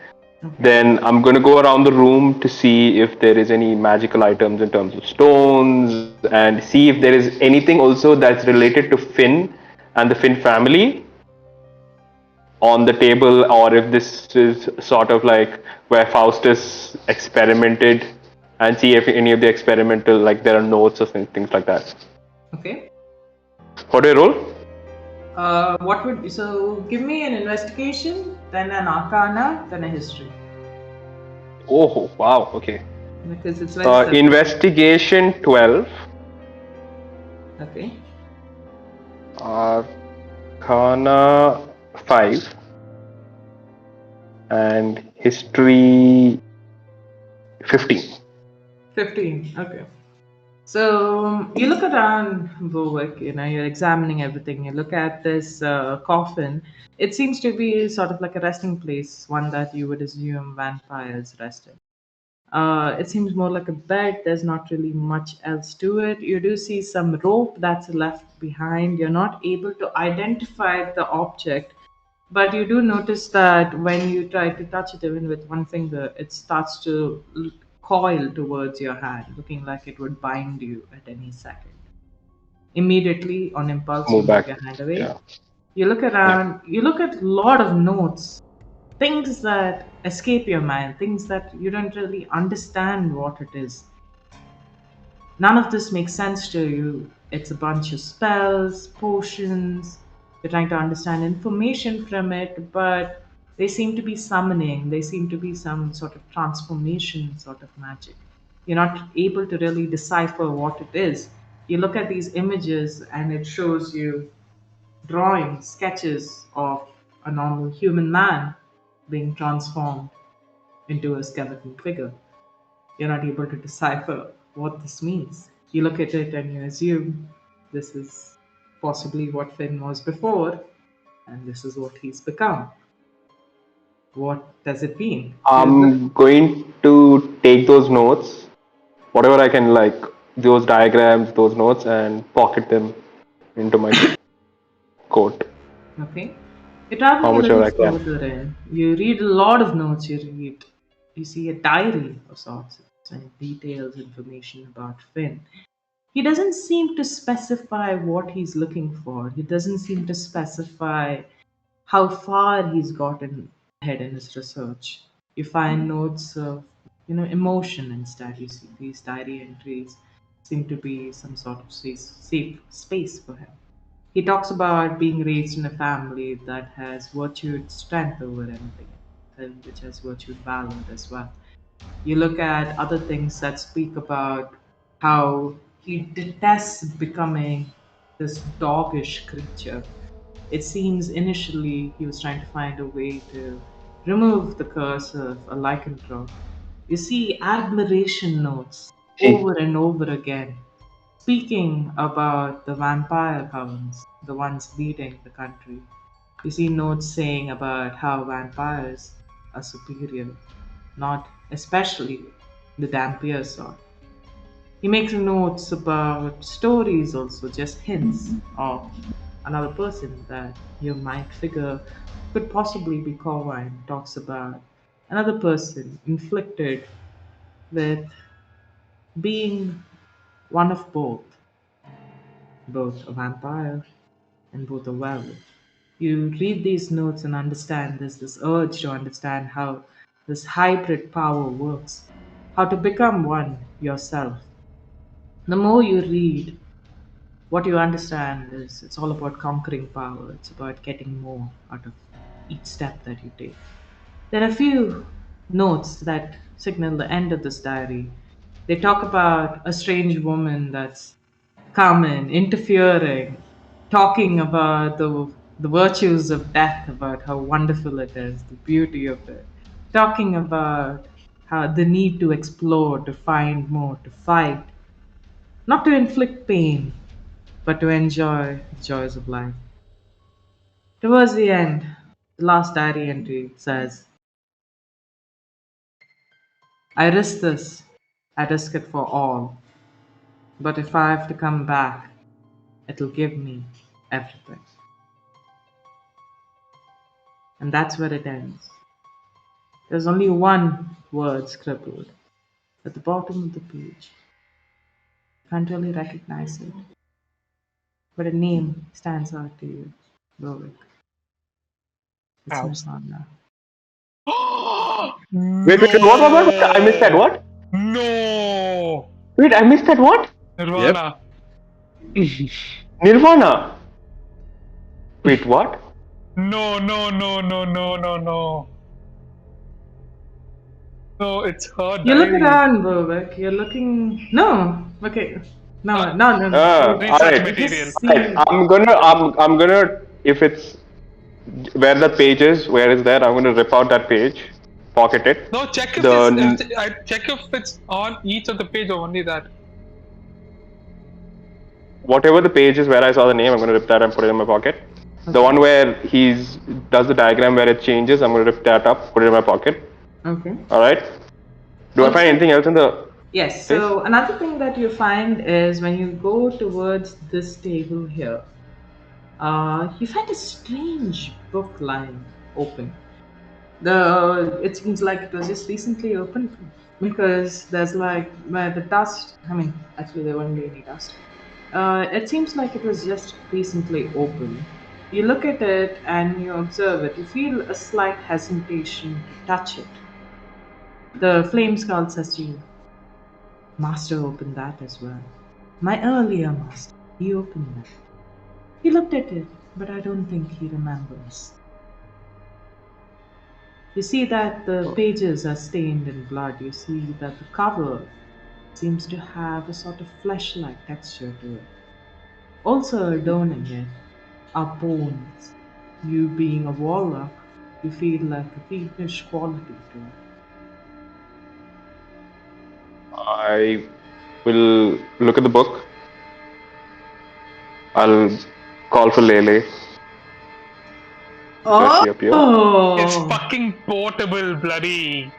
Okay.
Then I'm going to go around the room to see if there is any magical items in terms of stones and see if there is anything also that's related to Finn and the Finn family on the table, or if this is sort of like where Faustus experimented, and see if any of the experimental, like there are notes or things like that.
Okay.
What do I roll?
What would so give me an investigation, then an arcana, then a history.
Oh, wow, okay.
Because it's very separate.
Investigation 12,
Okay.
Arcana 5, and History 15.
15. Okay. So you look around Berwick, you're examining everything. You look at this coffin. It seems to be sort of like a resting place, one that you would assume vampires rest in. It seems more like a bed. There's not really much else to it. You do see some rope that's left behind. You're not able to identify the object, but you do notice that when you try to touch it, even with one finger, it starts to coil towards your hand, looking like it would bind you at any second. Immediately, on impulse, you
Move
move
back.
your hand away.
Yeah.
You look
Yeah.
around, you look at a lot of notes, things that escape your mind, things that you don't really understand what it is. None of this makes sense to you. It's a bunch of spells, potions. You're trying to understand information from it, but they seem to be summoning. They seem to be some sort of transformation sort of magic. You're not able to really decipher what it is. You look at these images and it shows you drawings, sketches of a normal human man being transformed into a skeleton figure. You're not able to decipher what this means. You look at it and you assume this is possibly what Finn was before, and this is what he's become. What does it mean?
I'm going to take those notes, whatever I can, like those diagrams, those notes, and pocket them into my coat.
Okay. You're
How
traveling a
much
little
ever I can.
further in. You read a lot of notes. You see a diary of sorts and details, information about Finn. He doesn't seem to specify what he's looking for. He doesn't seem to specify how far he's gotten ahead in his research. You find notes of, emotion instead. You see these diary entries seem to be some sort of safe space for him. He talks about being raised in a family that has virtued strength over anything, and which has virtued valor as well. You look at other things that speak about how he detests becoming this doggish creature. It seems initially he was trying to find a way to remove the curse of a lycanthrope. You see admiration notes
See,
over and over again, speaking about the vampire hounds, the ones leading the country. You see notes saying about how vampires are superior, not especially the Dampier sort. He makes notes about stories also, just hints of another person that you might figure could possibly be Corwine. Talks about another person inflicted with being one of both a vampire and both a werewolf. You read these notes and understand there's this urge to understand how this hybrid power works, how to become one yourself. The more you read, what you understand is it's all about conquering power, it's about getting more out of each step that you take. There are a few notes that signal the end of this diary. They talk about a strange woman that's coming, interfering, talking about the virtues of death, about how wonderful it is, the beauty of it, talking about how the need to explore, to find more, to fight, not to inflict pain, but to enjoy the joys of life. Towards the end, the last diary entry says, I risk this, I risk it for all, but if I have to come back, it'll give me everything. And that's where it ends. There's only one word scribbled at the bottom of the page. Can't really recognize it, but a name stands out to you, Rovic. It's
House.
Nirvana.
what? I missed that. What?
No.
Wait, I missed that. What?
Nirvana.
Nirvana. Wait, what?
No, no, no, no, no, no, no. No, it's her
You're looking
diary.
around, Rovic. You're looking. No. Okay. No, no.
All
Research
right.
You
material.
just
Right.
see.
I'm gonna. If it's where the page is, where is that? I'm gonna rip out that page, pocket it.
No, check if
The
this. I check if it's on each of the page or only that.
whatever the page is where I saw the name, I'm gonna rip that and put it in my pocket. The one where he's does the diagram where it changes, I'm gonna rip that up, put it in my pocket.
Okay.
All right. Do I find
Also-
anything else in the?
Yes. So another thing that you find is when you go towards this table here, you find a strange book lying open. It seems like it was just recently opened because there's like where the dust. I mean, actually there won't be any dust. It seems like it was just recently opened. You look at it and you observe it. You feel a slight hesitation to touch it. The flame skull says to you, Master opened that as well. My earlier master, he opened that. He looked at it, but I don't think he remembers. You see that the pages are stained in blood. You see that the cover seems to have a sort of flesh-like texture to it. Also adorning it are bones. You being a warlock, you feel like a fiendish quality to it.
I will look at the book. I'll call for Lele. Does she appear?
It's
Oh!
fucking portable, bloody.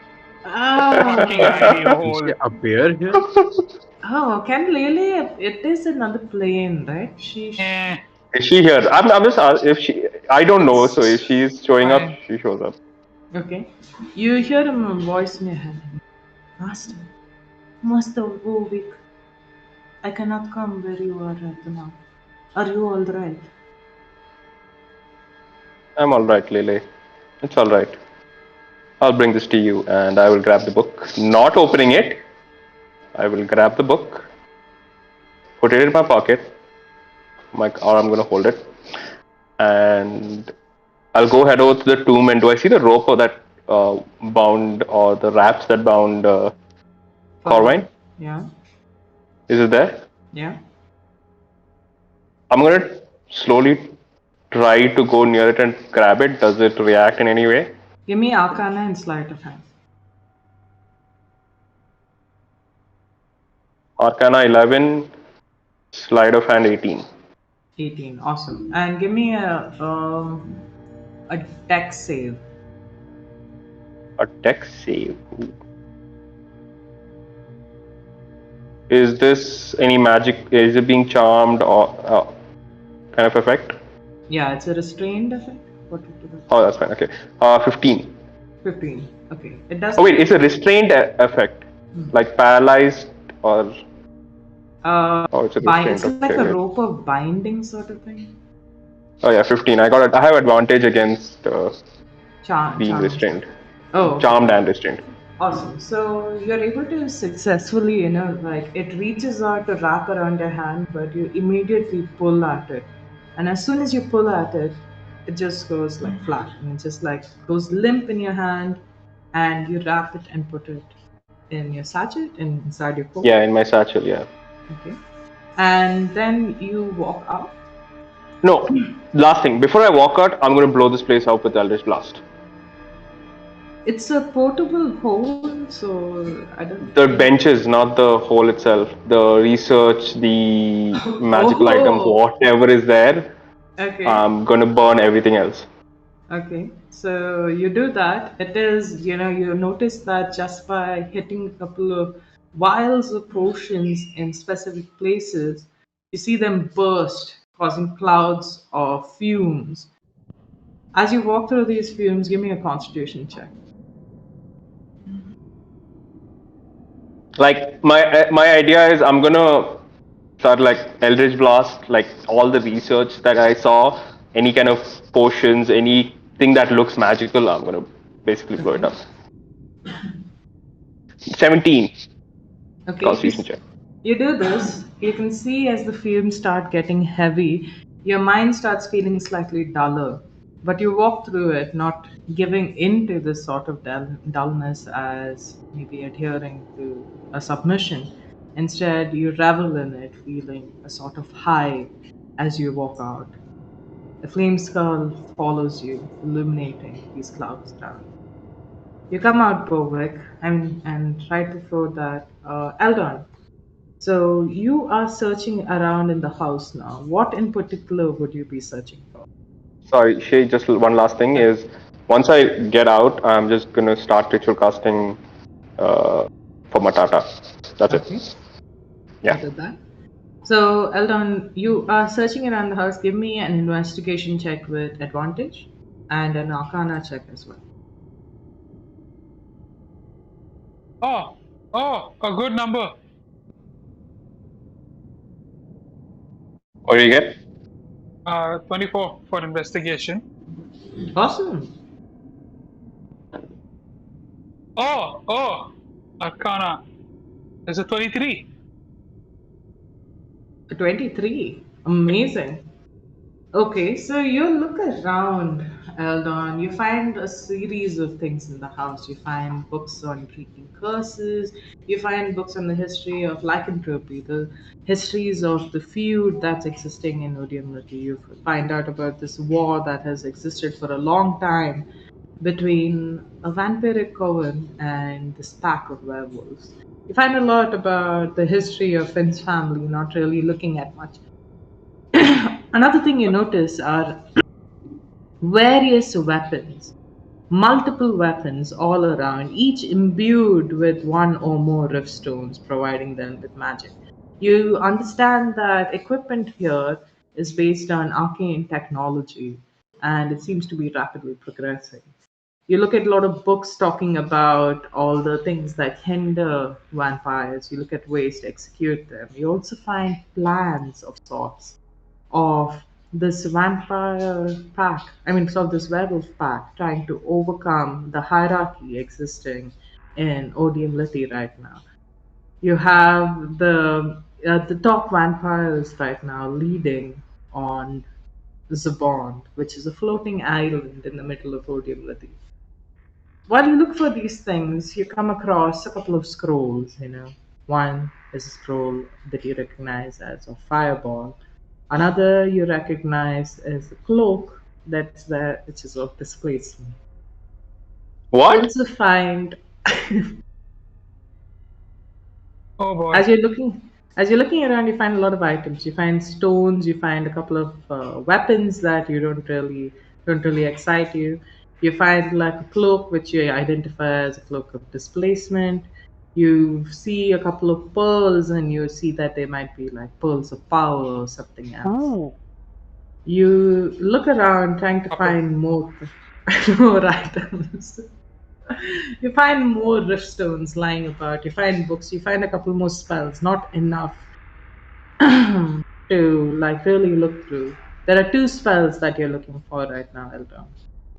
Ah.
Fucking idea
Did she
hole.
appear here?
Oh, can Lele? It is another plane, right?
Eh,
Is she here? I'm just if she. I don't know. So if
it's
she's showing up,
fine.
she shows up.
Okay. You hear a voice in your head. Master, Master, go weak. I cannot come where you are right now. Are you all right?
I'm all right, Lele. It's all right. I'll bring this to you, and I will grab the book. Not opening it. I will grab the book, put it in my pocket, or I'm gonna hold it, and I'll go head over to the tomb. And do I see the rope or that bound or the wraps that bound
Fine.
Corwine?
Yeah.
Is it there?
Yeah.
I'm gonna slowly try to go near it and grab it. Does it react in any way?
Give me Arcana and Sleight of Hand.
Arcana 11, Slide of Hand 18.
18. Awesome. And give me a deck save.
A dex save. Ooh. Is this any magic? Is it being charmed or kind of effect?
Yeah, it's a restrained effect. What did you do?
Oh, that's fine. Okay. 15.
15. Okay. It does.
Oh wait, it's a restrained effect, like paralyzed or oh, it's a restraint.
It's like
Okay,
a
wait.
rope of binding sort of thing.
Oh yeah, 15. I got it. I have advantage against being
Charm.
restrained,
Oh, okay.
charmed and restrained.
Awesome. So you're able to successfully, like it reaches out to wrap around your hand, but you immediately pull at it. And as soon as you pull at it, it just goes like flat. And it just like goes limp in your hand, and you wrap it and put it in your sachet and inside your coat.
Yeah, in my satchel. Yeah.
Okay. And then you walk out.
No, last thing. Before I walk out, I'm gonna blow this place out with Eldritch Blast.
It's a portable hole, so I don't
The
think.
benches, not the hole itself. The research, the magical items,
Oh,
whatever is there,
okay.
I'm gonna burn everything else.
Okay, so you do that. It is, you notice that just by hitting a couple of vials of potions in specific places, you see them burst, causing clouds of fumes. As you walk through these fumes, give me a constitution check.
Like my idea is I'm gonna start like Eldritch Blast, like all the research that I saw, any kind of potions, anything that looks magical, I'm gonna basically blow it
Okay.
up. 17
Okay,
Constitution check.
you do this. You can see as the fumes start getting heavy, your mind starts feeling slightly duller. But you walk through it, not giving in to this sort of dullness as maybe adhering to a submission. Instead, you revel in it, feeling a sort of high as you walk out. The flame skull follows you, illuminating these clouds down. You come out, Bovik, and try to throw that Eldon. So you are searching around in the house now. What in particular would you be searching for?
Sorry, Shay, just one last thing
Yeah.
is once I get out, I'm just gonna start ritual casting for Matata. That's it.
Okay, you
Yeah.
did that. So Eldon, you are searching around the house. Give me an investigation check with advantage and an arcana check as well.
Oh, a good number.
What do you get?
24 for investigation.
Awesome.
Oh, Arcana. There's a 23.
23. Amazing. Okay, so you look around, Eldon. You find a series of things in the house. You find books on breaking curses. You find books on the history of lycanthropy, the histories of the feud that's existing in Odiumrity. You find out about this war that has existed for a long time between a vampiric coven and this pack of werewolves. You find a lot about the history of Finn's family, not really looking at much. Another thing you notice are various weapons. multiple weapons all around, each imbued with one or more rift stones, providing them with magic. You understand that equipment here is based on arcane technology and it seems to be rapidly progressing. You look at a lot of books talking about all the things that hinder vampires. You look at ways to execute them. You also find plans of sorts of this vampire pack, I mean, sort of this werewolf pack trying to overcome the hierarchy existing in Odium Lithy right now. You have the top vampires right now leading on Zabond, which is a floating island in the middle of Odium Lithy. While you look for these things, you come across a couple of scrolls. One is a scroll that you recognize as a fireball. Another you recognize as a cloak that's there, which is of displacement. You
What?
also find
Oh boy.
as you're looking around, you find a lot of items. You find stones, you find a couple of weapons that you don't really excite you. You find like a cloak which you identify as a cloak of displacement. You see a couple of pearls and you see that they might be like pearls of power or something else.
Ooh.
You look around trying to
Couple.
find more items. You find more rift stones lying about. You find books. You find a couple more spells. Not enough to like really look through. There are two spells that you're looking for right now, Eldon.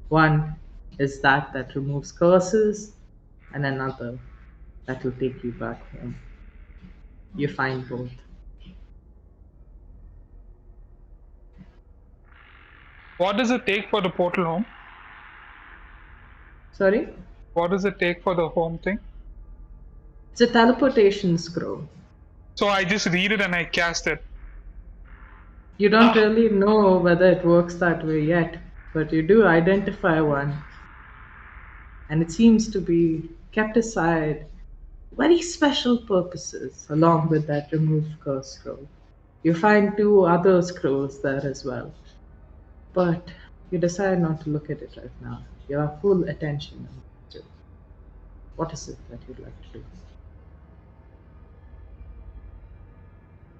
One is that removes curses, and another that will take you back home. You find both.
What does it take for the portal home?
Sorry?
What does it take for the home thing?
It's a teleportation scroll.
So I just read it and I cast it.
You don't
Ah.
really know whether it works that way yet, but you do identify one, and it seems to be kept aside very special purposes along with that remove curse scroll. You find two other scrolls there as well, but you decide not to look at it right now. You have full attention on it too. What is it that you'd like to do?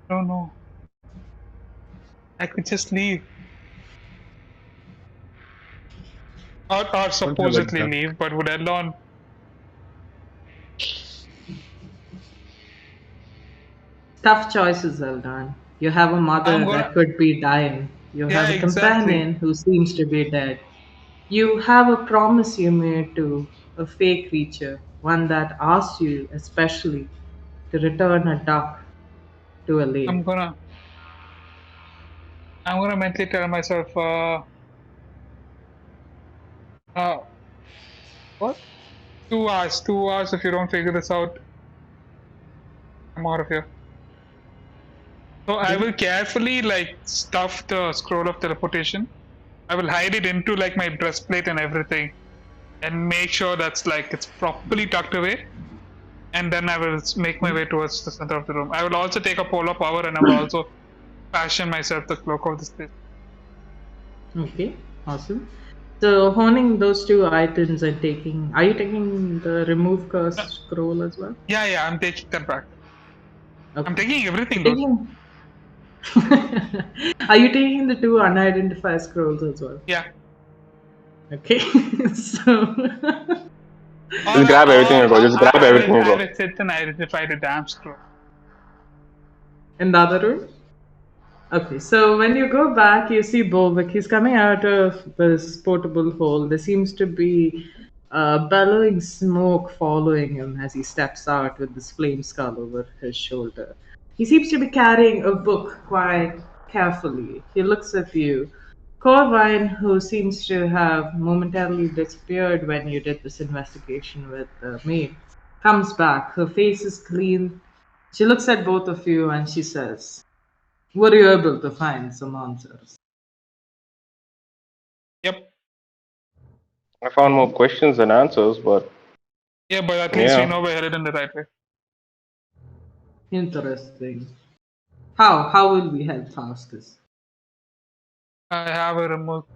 I don't know. I could just leave. Or
Don't have
supposedly
exam.
leave, but would Elon?
Tough choices, Eldon. You have a
I'm
mother that
gonna.
could be dying. You
Yeah,
have a
exactly.
companion who seems to be dead. You have a promise you made to a fake creature, one that asks you especially to return a duck to a lake.
I'm gonna. I'm gonna mentally tell myself. Uh. What? 2 hours. 2 hours. If you don't figure this out, I'm out of here. So I
Okay?
will carefully like stuff the scroll of teleportation. I will hide it into like my breastplate and everything, and make sure that's like it's properly tucked away. And then I will make my way towards the center of the room. I will also take a polar power, and I will also fashion myself the cloak of this place.
Okay, awesome. So honing those two items and are you taking the remove
Uh,
curse scroll as well?
yeah, I'm taking that back. I'm
Okay.
taking
You're
everything, dude.
taking. Are you taking the two unidentified scrolls as well?
Yeah.
Okay, so
Or
Just grab everything and go. Just grab everything and
I
go.
will sit and identify the damn scroll.
in the other room. Okay, so when you go back, you see Bovik. He's coming out of this portable hole. There seems to be bellowing smoke following him as he steps out with this flame skull over his shoulder. He seems to be carrying a book quite carefully. He looks at you. Corvine, who seems to have momentarily disappeared when you did this investigation with the maid, comes back. Her face is clean. She looks at both of you and she says, were you able to find some answers?
Yep.
I found more questions than answers, but
Yeah, but at least we
yeah.
know we're headed in the right way.
Interesting. How will we help fastest?
I have a remote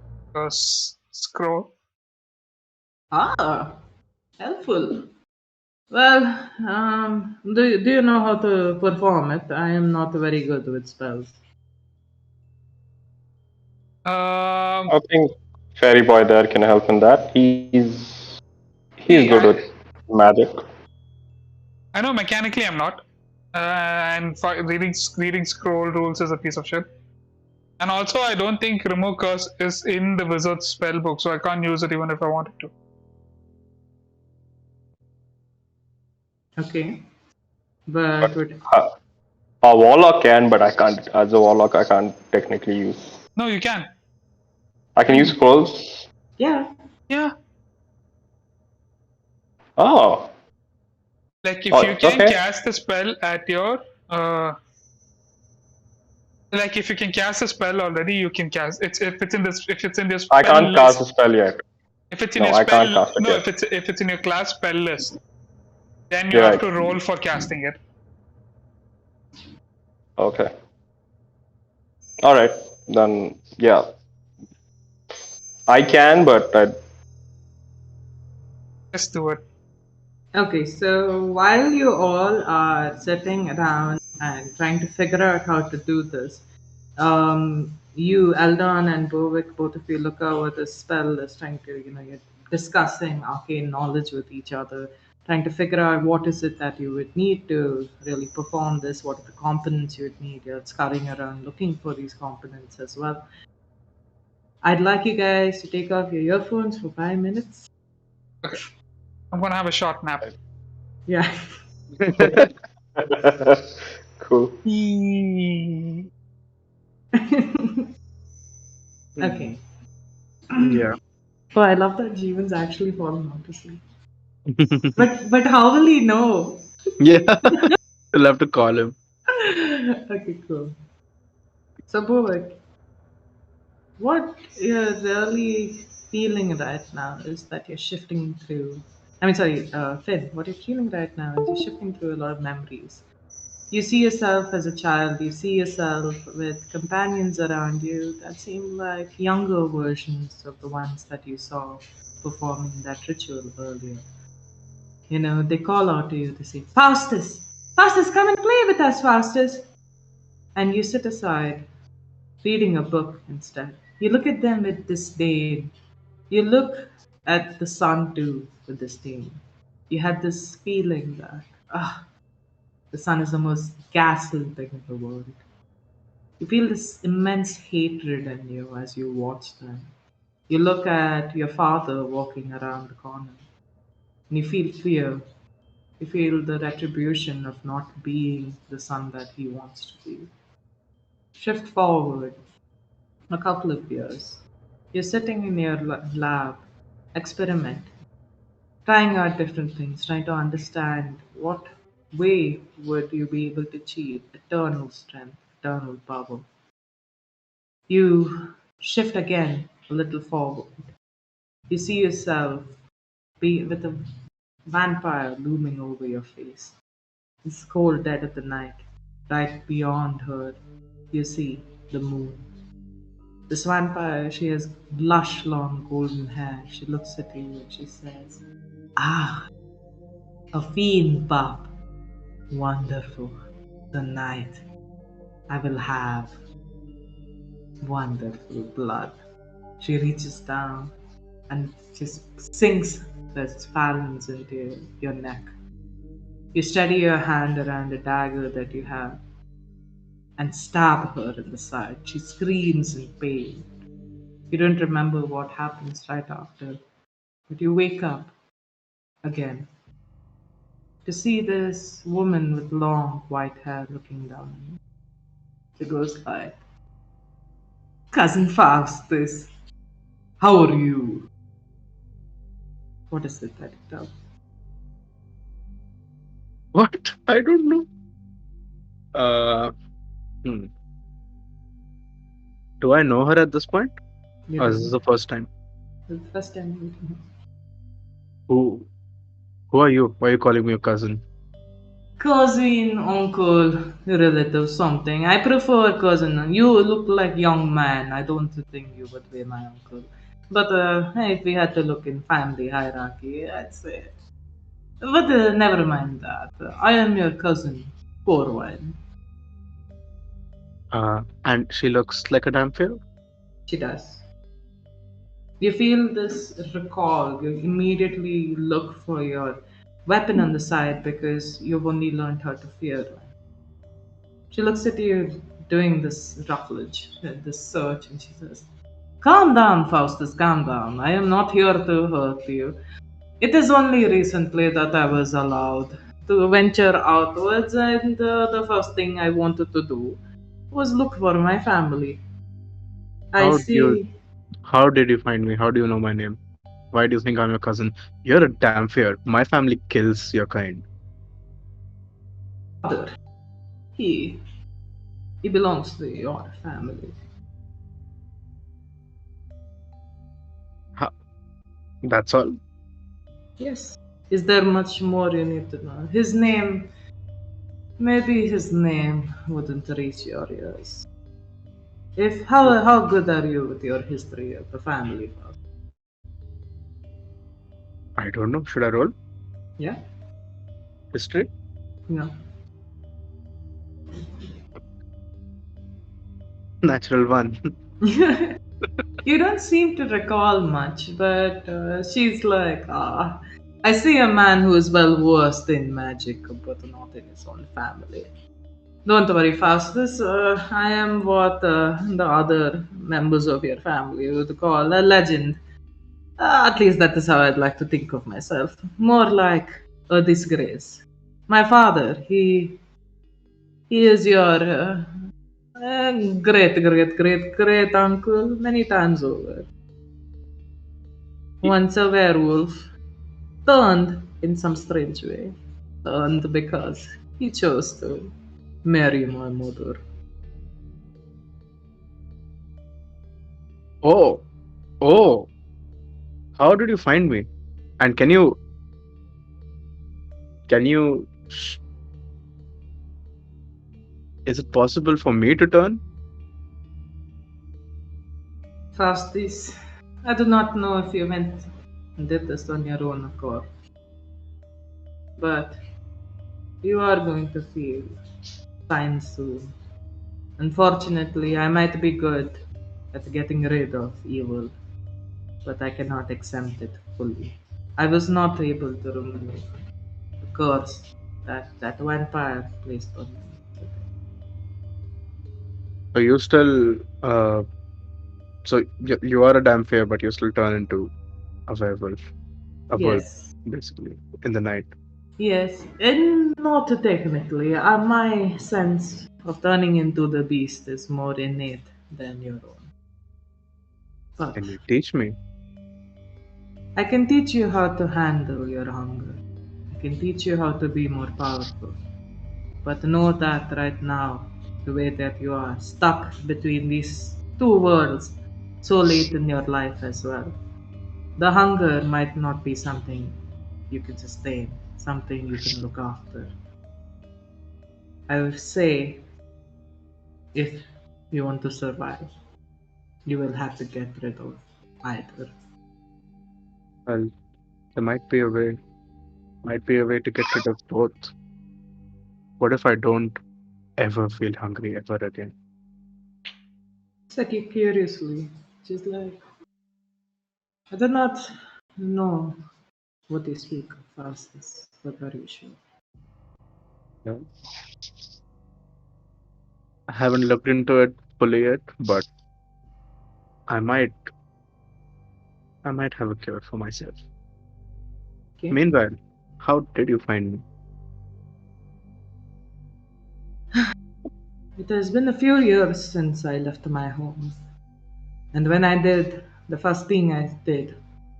scroll.
Ah, helpful. Well, do you know how to perform it? I am not very good with spells.
Um,
I think Fairy Boy there can help in that. He's good
see,
with magic.
I know mechanically I'm not, and reading scroll rules is a piece of shit. And also, I don't think remove curse is in the wizard's spell book, so I can't use it even if I wanted to.
Okay,
But
but
uh, a warlock can, but I can't. As a warlock, I can't technically use.
No, you can.
I can use scrolls.
yeah.
Yeah,
Oh,
like if you
oh,
can
okay.
cast the spell at your, uh, like if you can cast a spell already, you can cast. It's if it's in your
I
spell
can't cast a
list.
spell yet.
If it's in
No,
your
I can't
spell,
cast it
no,
yet.
if it's in your class spell list, then you
You're
have
right.
to roll for casting it.
Okay. All right. Then yeah, I can, but
Just do it.
Okay, so while you all are sitting around and trying to figure out how to do this, you, Eldon and Bovik, both of you look over the spell list, trying to, you're discussing arcane knowledge with each other, trying to figure out what is it that you would need to really perform this, what are the components you would need. You're scurrying around looking for these components as well. I'd like you guys to take off your earphones for 5 minutes.
Okay, I'm gonna have a short nap.
Yeah.
cool.
Okay.
Yeah.
Oh, I love that Jeevan's actually fallen off to sleep. But how will he know?
Yeah. You'll have to call him.
Okay, cool. So Bhuvik, what you're really feeling right now is that you're shifting through. I mean, sorry, Finn. What you're feeling right now is you're shifting through a lot of memories. You see yourself as a child. You see yourself with companions around you that seem like younger versions of the ones that you saw performing that ritual earlier. They call out to you, they say, Faustus! Faustus, come and play with us, Faustus! And you sit aside, reading a book instead. You look at them with disdain. You look at the sun too with disdain. You had this feeling that, the sun is the most ghastly thing in the world. You feel this immense hatred in you as you watch them. You look at your father walking around the corner, and you feel fear. You feel the retribution of not being the son that he wants to be. Shift forward a couple of years. You're sitting in your lab, experimenting, trying out different things, trying to understand what way would you be able to achieve eternal strength, eternal power. You shift again a little forward. You see yourself be with a vampire looming over your face. It's cold dead of the night. Right beyond her, you see the moon. This vampire, she has lush, long golden hair. She looks at you and she says, Ah, a fiend pup. Wonderful. Tonight I will have wonderful blood. She reaches down and just sinks the talons into your neck. You steady your hand around a dagger that you have and stab her in the side. She screams in pain. You don't remember what happens right after, but you wake up again to see this woman with long white hair looking down on you. She goes like, Cousin Faustus, how are you? What is it that it does?
What? I don't know. Uh, hmm. Do I know her at this point?
You
Or is this
don't.
the first time?
It's the first time meeting her.
Who who are you? Why are you calling me a cousin?
Cousin, uncle, relative, something. I prefer cousin. You look like young man. I don't think you would be my uncle. But if we had to look in family hierarchy, I'd say. But never mind that. I am your cousin, Corwin.
And she looks like a damn fail.
She does. You feel this recall. You immediately look for your weapon on the side because you've only learned how to fear. She looks at you doing this rufflage, this search, and she says, "Calm down, Faustus, calm down. I am not here to hurt you. It is only recently that I was allowed to venture outwards, and the first thing I wanted to do was look for my family. I
How do you
see
how did you find me? How do you know my name? Why do you think I'm your cousin? You're a damn fair. My family kills your kind.
father. He he belongs to your family.
Ha, that's all.
Yes. Is there much more you need to know? His name, maybe his name wouldn't reach your ears. If how good are you with your history of the family?
I don't know. Should I roll
Yeah,
history?
no.
Natural one.
You don't seem to recall much, but she's like, ah, I see a man who is well versed in magic, but not in his own family. Don't worry, Faustus. I am what the other members of your family would call a legend. At least that is how I'd like to think of myself. More like a disgrace. My father, he is your great great great great uncle many times over. Once a werewolf, turned in some strange way. Turned because he chose to marry my mother.
Oh, oh. How did you find me? And can you is it possible for me to turn?
Faustus, I do not know if you went and did this on your own accord, but you are going to feel signs soon. Unfortunately, I might be good at getting rid of evil, but I cannot exempt it fully. I was not able to remove the curse that vampire placed on me.
So you still you are a damn fair, but you still turn into a werewolf, a wolf,
Yes,
basically, in the night.
yes, and not technically. My sense of turning into the beast is more innate than your own. But
Can you teach me?
I can teach you how to handle your hunger. I can teach you how to be more powerful. But know that right now, the way that you are stuck between these two worlds so late in your life as well, the hunger might not be something you can sustain, something you can look after. I would say if you want to survive, you will have to get rid of either.
Well, there might be a way to get rid of both. What if I don't ever feel hungry ever again?
It's like curiously, just like, I do not know what they speak of fastest, but are you sure?
Yeah. I haven't looked into it fully yet, but I might I might have a cure for myself.
Okay.
Meanwhile, how did you find me?
It has been a few years since I left my home, and when I did, the first thing I did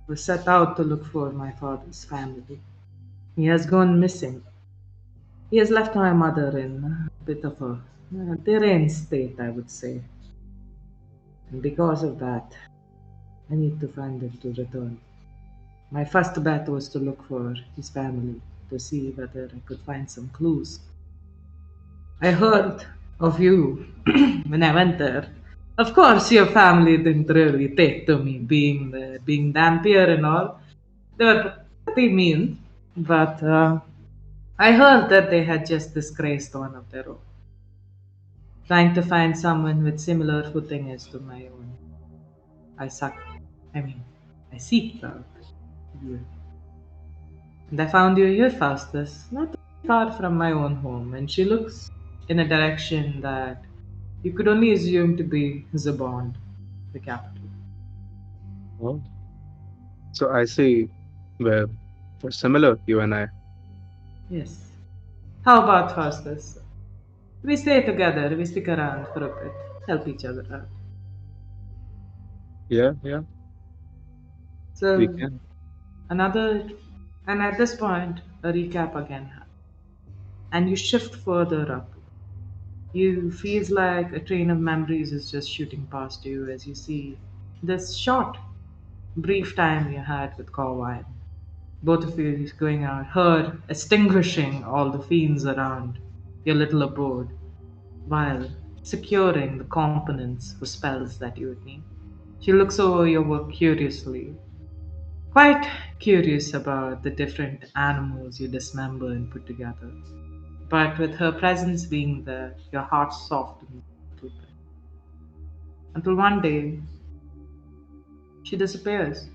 was set out to look for my father's family. He has gone missing. He has left my mother in a bit of a deranged state, I would say. And because of that, I need to find him to return. My first bet was to look for his family to see whether I could find some clues. I heard of you when I went there. Of course, your family didn't really take to me being there, being dampier and all. They were pretty mean, but I heard that they had just disgraced one of their own, trying to find someone with similar footing as to my own. I suck. I mean, I seeked out you. And I found you here, Faustus, not too far from my own home, and she looks in a direction that you could only assume to be Zabond, the capital.
Oh, so I see we're, we're similar, you and I.
Yes. How about Faustus? We stay together, we stick around for a bit, help each other out.
Yeah, yeah, we
So,
can.
another, and at this point, a recap again, and you shift further up. You feels like a train of memories is just shooting past you as you see this short, brief time you had with Corwine. Both of you is going out, her extinguishing all the fiends around your little abode, while securing the components for spells that you would need. She looks over your work curiously, quite curious about the different animals you dismember and put together. But with her presence being there, your heart softens a little bit. Until one day, she disappears.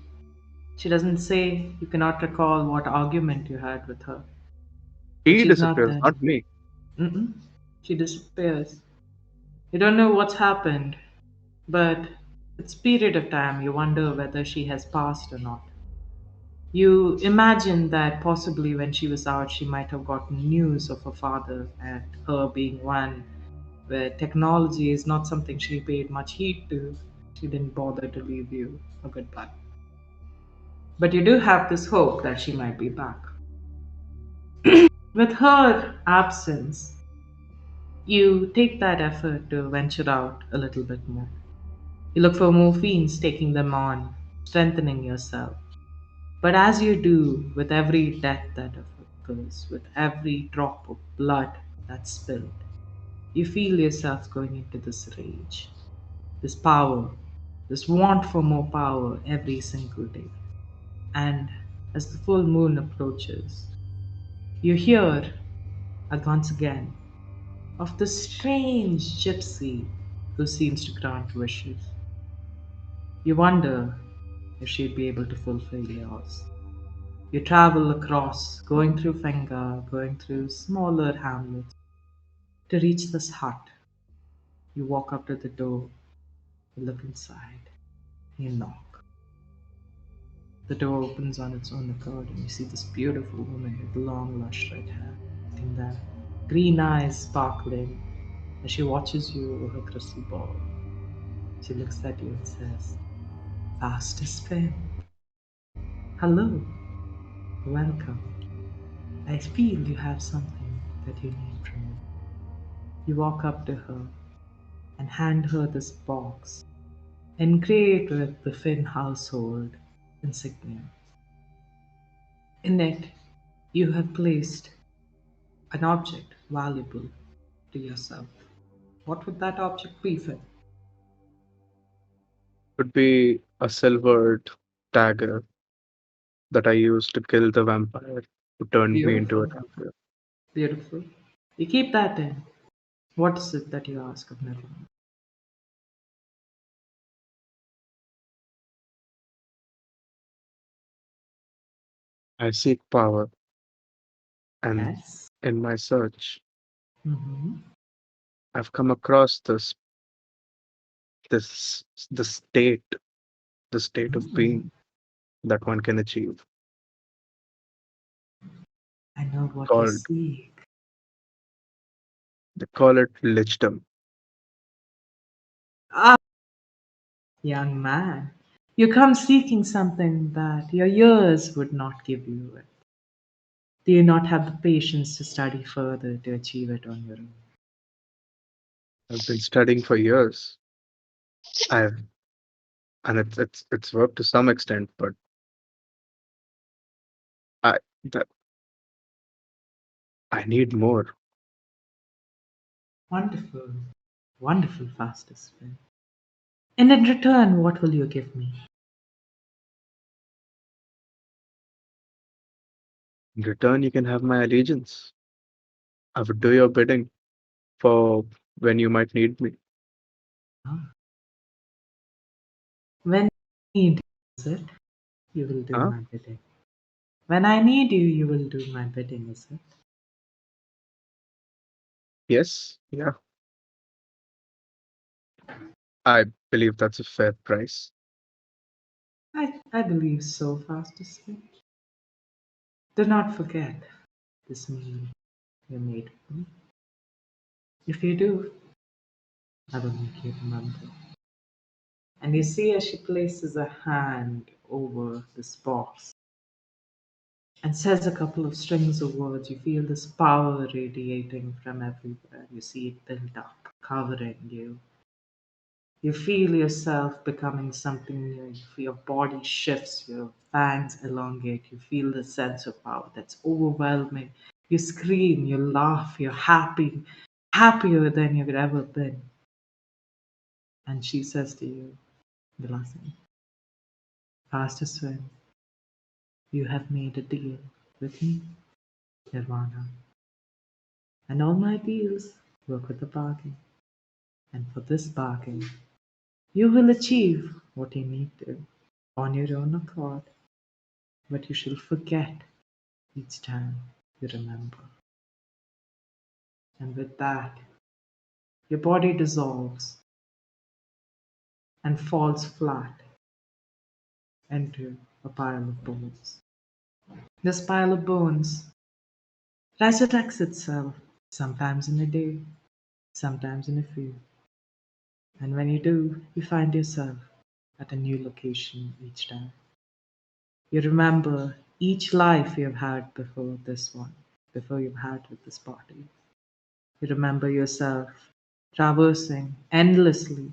She doesn't say you cannot recall what argument you had with her, but
He
she's not
disappears,
there.
not me.
Mm-mm. She disappears. You don't know what's happened, but it's period of time you wonder whether she has passed or not. You imagine that possibly when she was out, she might have gotten news of her father, and her being one where technology is not something she paid much heed to, she didn't bother to leave you a goodbye. But you do have this hope that she might be back. With her absence, you take that effort to venture out a little bit more. You look for more fiends, taking them on, strengthening yourself. But as you do with every death that occurs, with every drop of blood that's spilled, you feel yourself going into this rage, this power, this want for more power every single day. And as the full moon approaches, you hear once again of the strange gypsy who seems to grant wishes. You wonder if she'd be able to fulfill yours. You travel across, going through Fenga, going through smaller hamlets to reach this hut. You walk up to the door, you look inside, you knock. The door opens on its own accord, and you see this beautiful woman with long, lush red hair sitting there, green eyes sparkling as she watches you over her crystal ball. She looks at you and says, Fast as spin. Hello, welcome. I feel you have something that you need from me. You walk up to her and hand her this box engraved with the Finn household insignia. In it, you have placed an object valuable to yourself. What would that object be, Finn?
Could be a silvered dagger that I used to kill the vampire who turned me into a
Beautiful,
vampire.
beautiful. You keep that in. What is it that you ask of Neville?
I seek power, and
Yes.
in my search,
Mm-hmm.
I've come across this the state, the state of
Mm-hmm.
being that one can achieve,
I know what you
called
seek.
they call it lichdom.
Ah, young man, you come seeking something that your years would not give you. Do you not have the patience to study further to achieve it on your own?
I've been studying for years. I've and it's worked to some extent, but I that I need more.
Wonderful, wonderful, fastest friend. And in return, what will you give me?
In return, you can have my allegiance. I would do your bidding for when you might need me.
Ah, when I need you, is it? You will do
Huh?
my bidding. When I need you, you will do my bidding, is it?
Yes. Yeah. I believe that's a fair price.
I believe so, fast to say. Do not forget this meal you made for me. If you do, I will make you remember. And you see as she places a hand over this box and says a couple of strings of words, you feel this power radiating from everywhere. You see it build up, covering you. You feel yourself becoming something new. You feel your body shifts, your fangs elongate. You feel the sense of power that's overwhelming. You scream, you laugh, you're happy, happier than you've ever been. And she says to you, the last thing, Pastor Sven, you have made a deal with me, Nirvana. And all my deals work with a bargain. And for this bargain, you will achieve what you need to on your own accord, but you shall forget each time you remember. And with that, your body dissolves and falls flat into a pile of bones. This pile of bones resurrects itself, sometimes in a day, sometimes in a few. And when you do, you find yourself at a new location each time. You remember each life you've had before this one, before you've had with this party. You remember yourself traversing endlessly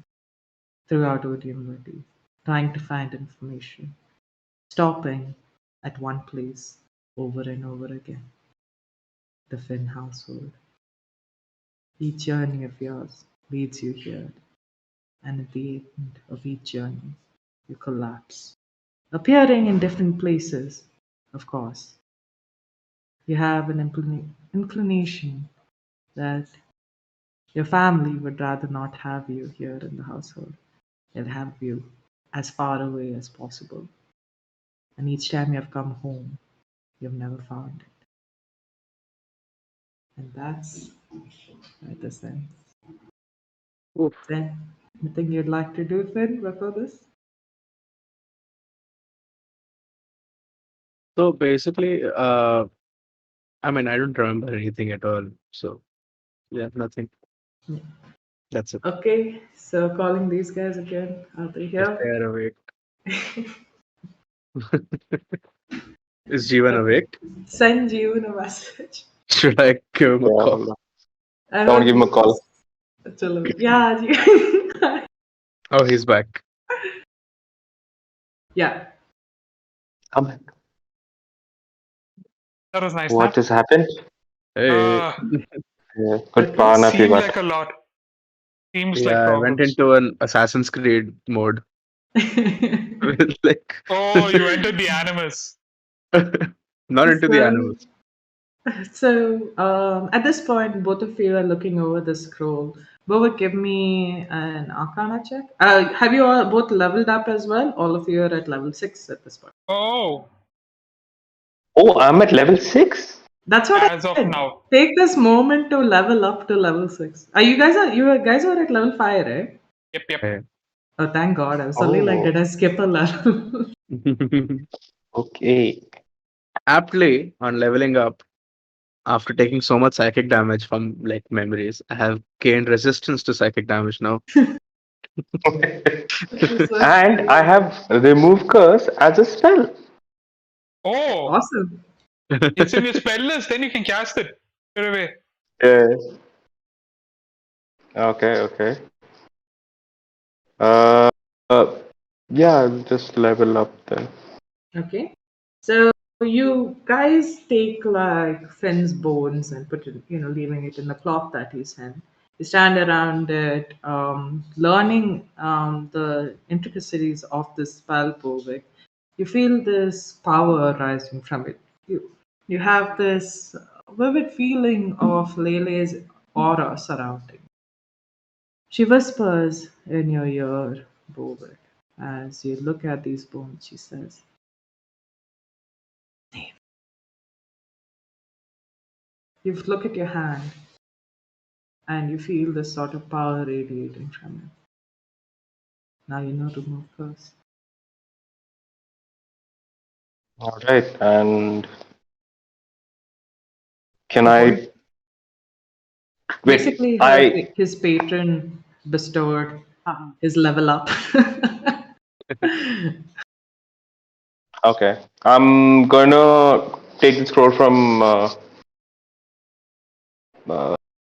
throughout Odiumvati, trying to find information, stopping at one place over and over again, the Finn household. Each journey of yours leads you here, and at the end of each journey, you collapse, appearing in different places, of course. You have an inclination that your family would rather not have you here in the household. They'll have you as far away as possible. And each time you have come home, you've never found it. And that's right the sense.
Oof.
Then, anything you'd like to do, Finn, before this?
So basically, I mean, I don't remember anything at all. So yeah, nothing.
Yeah.
That's it.
Okay, so calling these guys again. Are they
If
here?
they're awake. Is Jeevan
Okay.
awake?
Send you a message.
Should I give him a
Yeah,
call?
hold on.
I
Someone
don't
give him a
know.
call.
Chalo. Yeah, you-
Oh, he's back.
yeah.
Come on.
That was nice,
What
Nat.
just happened?
Hey.
Yeah, good
Okay.
power nap you
Seemed
got.
like a lot. Seems like
Yeah, I went
problems.
into an Assassin's Creed mode. Like,
Oh, you entered the animus.
not into the
so,
animals.
at this point, both of you are looking over the scroll. Bova, give me an Arcana check. Have you all both leveled up as well? All of you are at level 6 at this point.
Oh,
Oh, I'm at level 6?
That's what I
as of
said.
now.
Take this moment to level up to level 6. You guys are at level 5, right?
Yep, yep.
Yeah.
Oh, thank God. I was suddenly like,
Oh,
did I skip a level?
okay.
Aptly, on leveling up, after taking so much psychic damage from like memories, I have gained resistance to psychic damage now.
This was
And I have remove curse as a spell.
Oh,
awesome.
it's in your spell list. Then you can cast it straight away.
Yes. Okay, okay. Uh, uh yeah, I'll just level up then.
Okay. So you guys take like Finn's bones and put it, leaving it in the cloth that he sent. You stand around it, learning the intricacies of this spell, Povik. You feel this power rising from it. You have this vivid feeling of Lele's aura surrounding. She whispers in your ear, Povik. As you look at these bones, she says, "Name." You look at your hand and you feel this sort of power radiating from it. Now you know to move first.
All right, and can
Before
I wait?
basically his patron bestowed his level up.
Okay, I'm gonna take the scroll from uh,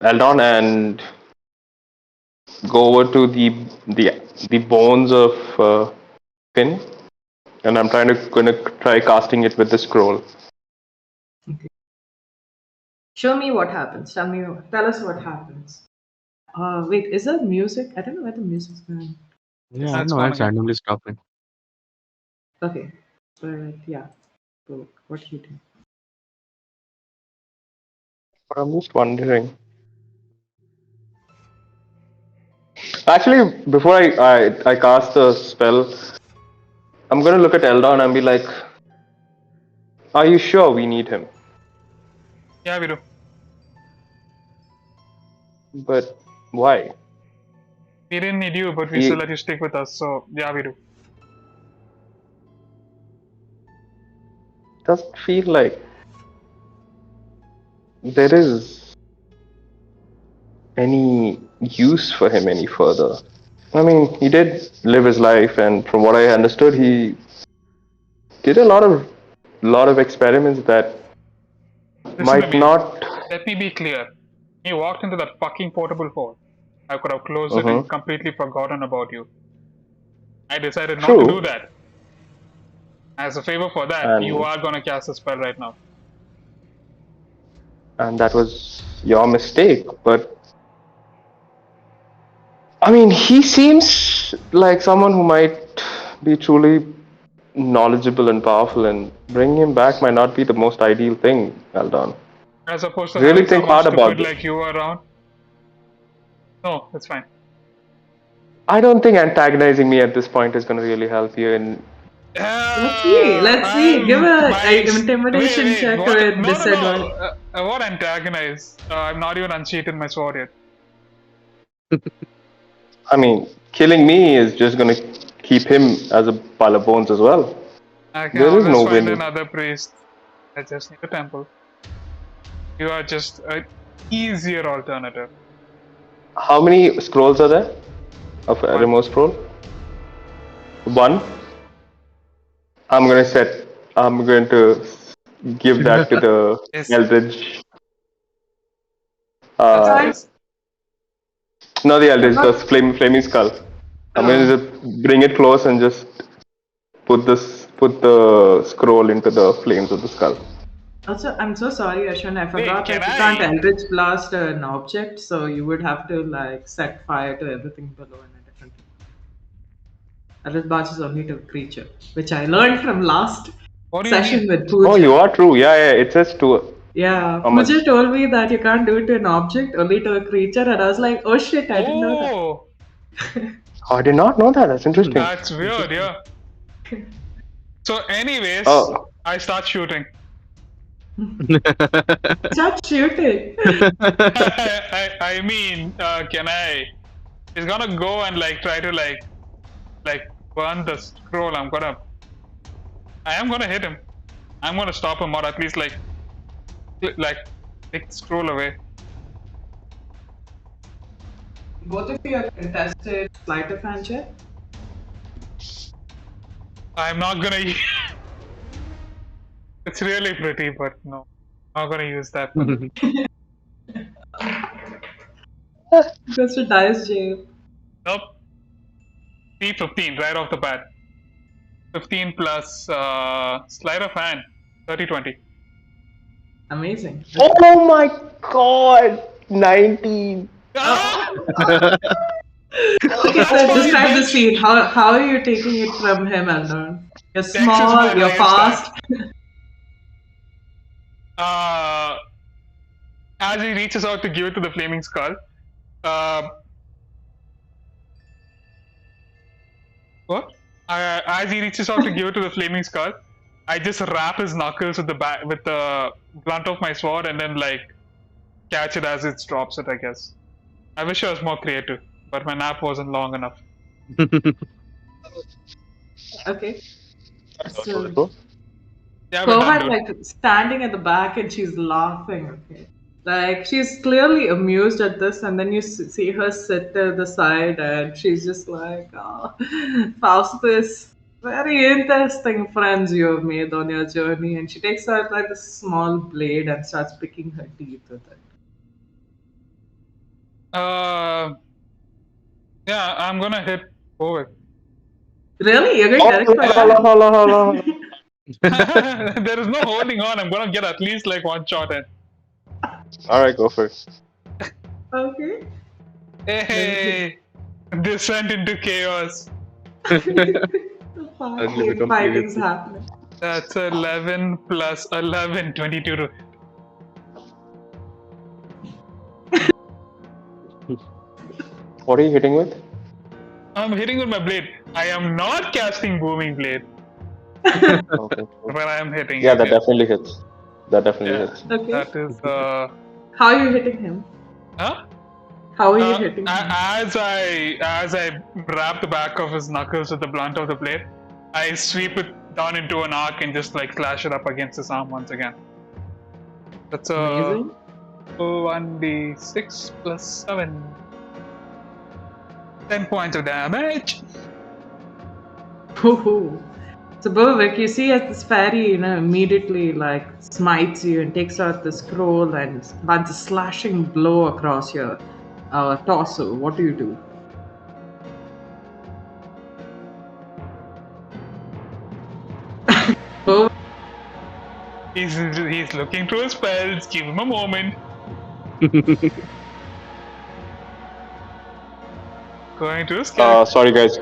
Eldon and go over to the bones of Finn, and I'm gonna try casting it with the scroll.
Okay. Show me what happens. Tell us what happens. Wait, is there music? I don't know where the music's going.
Yeah, I don't
That's
know.
gone
It's
again.
randomly stopping.
Okay, but yeah, so what do you do?
But I'm just wondering. Actually, before I cast the spell, I'm gonna look at Eldon and be like, "Are you sure we need him?"
Yeah, we do.
But why?
We didn't need you, but we still
He
let you stick with us. So yeah, we do.
doesn't feel like there is any use for him any further. I mean, he did live his life, and from what I understood, he did a lot of experiments that
Listen to
might
me.
not.
Let me be clear. You walked into that fucking portable hole. I could have closed it and
Mm-hmm.
completely forgotten about you. I decided not to do
True,
that. As a favor for that, you
and
are gonna cast a spell right now.
that was your mistake. But I mean, he seems like someone who might be truly knowledgeable and powerful, and bringing him back might not be the most ideal thing, Eldon.
As opposed to
Really
having
think
someone
hard about
stupid
this.
like you around. No, it's fine.
I don't think antagonizing me at this point is going to really help you. And
Let's see. Let's see. Give a
Wait,
intimidation
wait.
check
What?
with
No.
disadvantage.
What antagonize? I'm not even unsheathed my sword yet.
I mean, killing me is just going to keep him as a pile of bones as well.
I can
There is
always
no
find
win.
another priest. I just need a temple. You are just an easier alternative.
How many scrolls are there of a
One.
remove scroll? One. I'm going to set. I'm going to give that to the
Yes.
Eldritch.
That's
Uh,
nice.
no, the Eldritch, the
Not,
flaming skull. I'm going
oh.
to just bring it close and just put the scroll into the flames of the skull.
Also, I'm so sorry, Ashwin. I
Wait,
forgot
can
that you can't
I?
Eldritch blast an object, so you would have to like set fire to everything below in a different. Eldritch blast is only to a creature, which I learned from last
What do you
session
mean?
with
Oh, you
Pooja.
are true. Yeah, yeah. It says to
Yeah,
how much?
Pooja told me that you can't do it to an object, only to a creature, and I was like, oh shit, I didn't know that.
Oh,
Oh, I did not know that. That's interesting.
that's weird. Yeah. So, anyways,
Oh,
I start shooting.
Start shooting.
I mean, can I? He's gonna go and like try to like burn the scroll. I am gonna hit him. I'm gonna stop him, or at least like take the scroll away.
Both of you are contested sleight of hand check.
I'm not gonna. It's really pretty, but no, I'm not gonna use that.
Goes to dice jail.
Nope. P15 right off the bat. 15 plus sleight of hand. 30-20.
Amazing.
oh my God! 19.
Ah!
Okay,
That's
so
funny,
describe the
bitch.
scene. How are you taking it from him, Eldon? You're
Dex is my
small, you're
highest
fast.
stat. Uh, as he reaches out to give it to the flaming skull, uh, what? As he reaches out to give it to the flaming skull, I just wrap his knuckles with the blunt of my sword and then like catch it as it drops it. I guess. I wish I was more creative, but my nap wasn't long enough.
Okay,
That's how
so
it goes.
Yeah, we're done,
Kovan
dude.
like standing at the back and she's laughing. Okay, like she's clearly amused at this, and then you see her sit to the side and she's just like, "Oh, Faustus, very interesting friends you have made on your journey." And she takes out like a small blade and starts picking her teeth with it.
Uh, yeah, I'm gonna hit Kovic.
Really, you're going
Oh,
direct for
Yeah.
that?
hold on.
There is no holding on. I'm gonna get at least like one shot in.
Alright, go for it.
Okay.
Hey, descent into chaos.
Suddenly become
Fighting's
PvP.
happening.
That's 11 plus 11, 22 to hit.
What are you hitting with?
I'm hitting with my blade. I am not casting booming blade,
Okay.
but I am hitting
Yeah,
it.
that
Yeah,
definitely hits. That definitely
yeah.
hits.
Okay.
That is
How are you hitting him?
huh?
How are you hitting him?
As I wrap the back of his knuckles with the blunt of the blade, I sweep it down into an arc and just like slash it up against his arm once again. That's a
Amazing.
1d6 plus 7. 10 points of damage.
Ooh. So Bovik, you see as this fairy, immediately like smites you and takes out the scroll and runs a slashing blow across your torso. What do you do? Bovik,
He's looking through his spells. Give him a moment. Going to his character.
Sorry guys,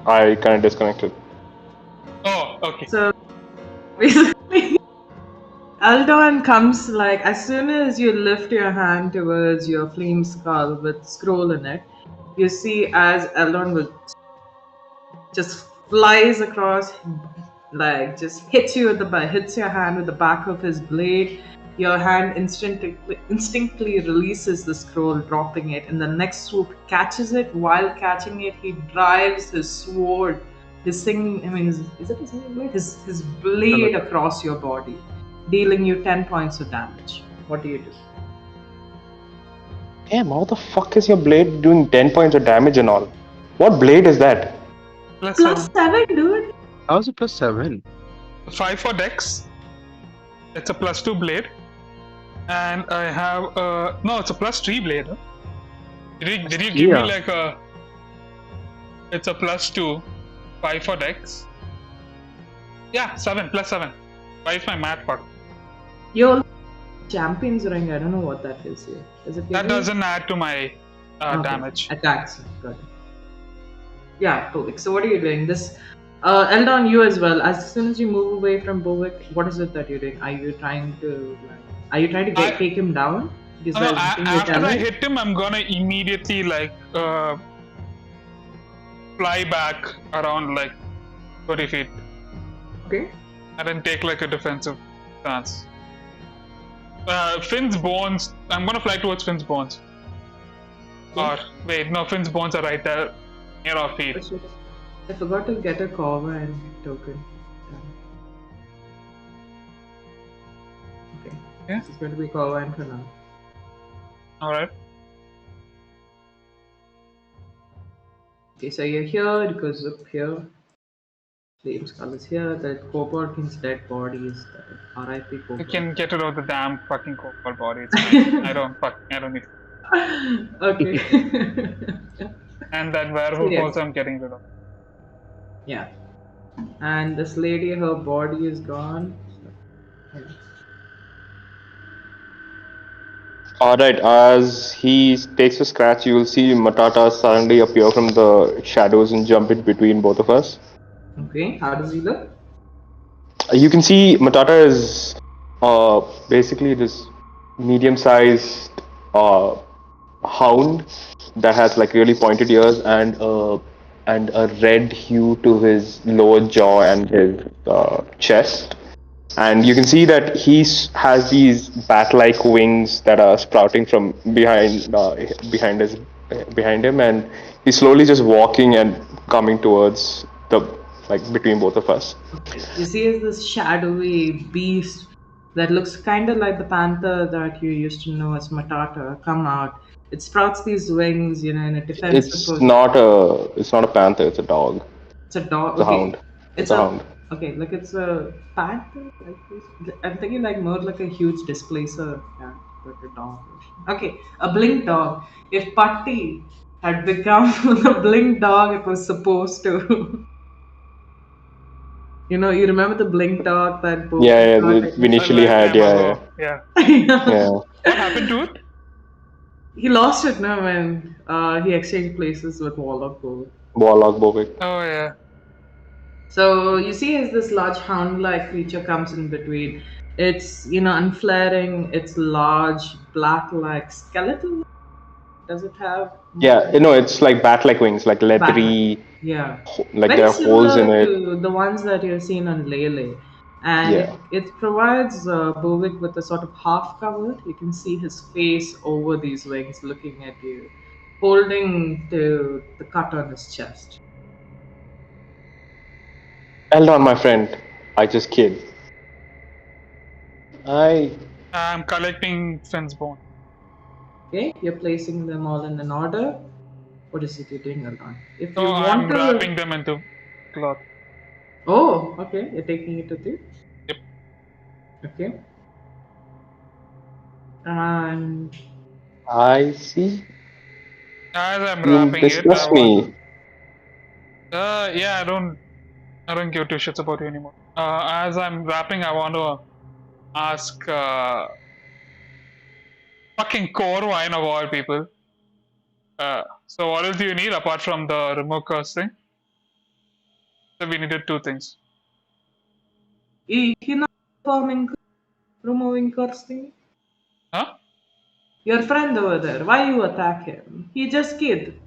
I kind of disconnected.
Oh, okay.
so basically, Aldon comes like as soon as you lift your hand towards your flame skull with scroll in it, you see as Aldon will just flies across, like just hits you with hits your hand with the back of his blade. Your hand instinctively releases the scroll, dropping it. In the next swoop, catches it. While catching it, he drives his sword, is it his singing blade? His blade across your body, dealing you 10 points of damage. What do you do?
Damn, how the fuck is your blade doing 10 points of damage and all? What blade is that?
Plus
Plus 7, dude.
How's it plus 7?
5 for Dex. It's a plus 2 blade. And I have no, it's a plus 3 blade. Huh? Did you give me
Yeah.
like a? It's a plus 2, 5 for Dex. Yeah, 7 plus 7. Why is my math fucked?
Your champion's ring. I don't know what that is here. Does it give
That
you-
doesn't add to my
Okay.
damage.
Attacks. Got it. Yeah, Bovik. So what are you doing? This Eldon, you as well. As soon as you move away from Bovik, what is it that you're doing? Are you trying to take him down? Is there anything you're
After I
telling?
hit him, I'm gonna immediately like fly back around like 30 feet
Okay.
and then take like a defensive stance. Finn's bones. I'm gonna fly towards Finn's bones. Or wait, no, Finn's bones are right there near our feet.
I forgot to get a Corvine token. Okay.
Yeah.
This is going to be Corvine for now.
All right.
Okay, so you're here, it goes up here. Flame Skull is here, the Kobold King's dead body is there. R.I.P.
You
Kobold.
can get rid of the damn fucking Kobold body. It's fine. I don't need.
Okay.
And that werewolf
Yes.
also I'm getting rid of.
Yeah. And this lady, her body is gone. So, yeah.
Alright, as he takes a scratch, you will see Matata suddenly appear from the shadows and jump in between both of us.
Okay, how does he look?
You can see Matata is basically this medium-sized uh, hound that has like really pointed ears and a red hue to his lower jaw and his chest. And you can see that has these bat-like wings that are sprouting from behind him, and he's slowly just walking and coming towards the like between both of us.
Okay. You see, is this shadowy beast that looks kind of like the panther that you used to know as Matata come out. It sprouts these wings, in a defensive pose.
It's not a panther. It's a dog.
It's a dog.
It's a
Okay,
hound. It's
it's
a
a
hound.
okay. Like it's a panther. Like this. I'm thinking like more like a huge displacer cat, like a dog. Okay, a blink dog. If Patti had become the blink dog, it was supposed to. You remember the blink dog that
Yeah,
Boba
yeah.
got
We
A
initially
long
had
time
yeah,
ago. Yeah.
yeah,
it?
yeah.
What happened to it?
He lost it now when he exchanged places with Warlock Gold.
Warlock Bobik.
Oh yeah.
So you see, as this large hound-like creature comes in between, it's unflaring. It's large, black-like skeleton. Does it have
Yeah, it's like bat-like wings, like
bat-like?
leathery,
Yeah,
like
very
there are holes in
similar
it.
to the ones that you've seen on Lele, and it
Yeah.
it provides Bovik with a sort of half cover. You can see his face over these wings, looking at you, holding the cut on his chest.
Hold on, my friend. I just kid. I
I'm collecting Finn's bone.
Okay, you're placing them all in an order. What is it you're doing, Alon? If
So
you want
I'm
to.
wrapping them into cloth.
Oh, okay, you're taking it with you.
Yep.
Okay. And
I see.
As I'm
You
wrapping it, I
mistrust
want.
me.
Yeah, I don't give two shits about you anymore. As I'm wrapping, I want to ask fucking core wine of all people. So what else do you need apart from the remote curse thing? So we needed two things.
he not performing, removing cursing.
Huh?
Your friend over there, why you attack him? He just kid.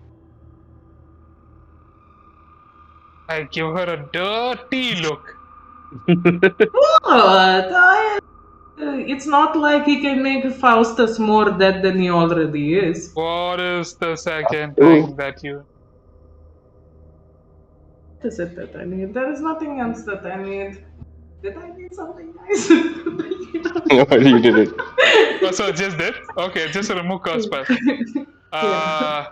I give her a dirty look.
What? It's not like he can make Faustus more dead than he already is.
What is the second
Ooh.
thing that you?
What is it that I need? There is nothing else that I need. Did I need something nice?
You did it.
Oh, so just that? Okay, just a remove curse spell.
Yeah.
Uh,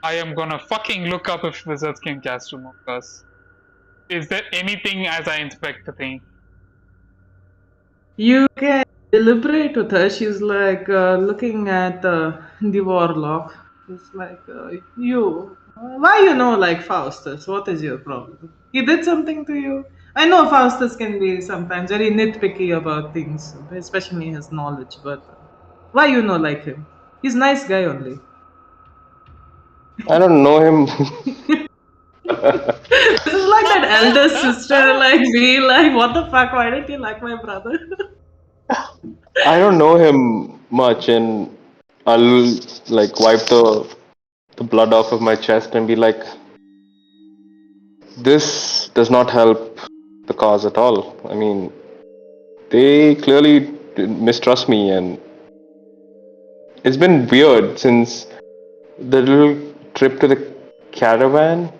I am gonna fucking look up if wizards can cast remove curse. Is there anything as I inspect the thing?
You can deliberate with her. She's like looking at the warlock. It's like, why like Faustus? What is your problem? He did something to you? I know Faustus can be sometimes very nitpicky about things, especially his knowledge, but why like him? He's nice guy only.
I don't know him.
This is like that elder sister, like me, like, what the fuck? Why didn't you like my brother?
I don't know him much, and I'll like wipe the blood off of my chest and be like, this does not help the cause at all. I mean, they clearly mistrust me, and it's been weird since the little trip to the caravan.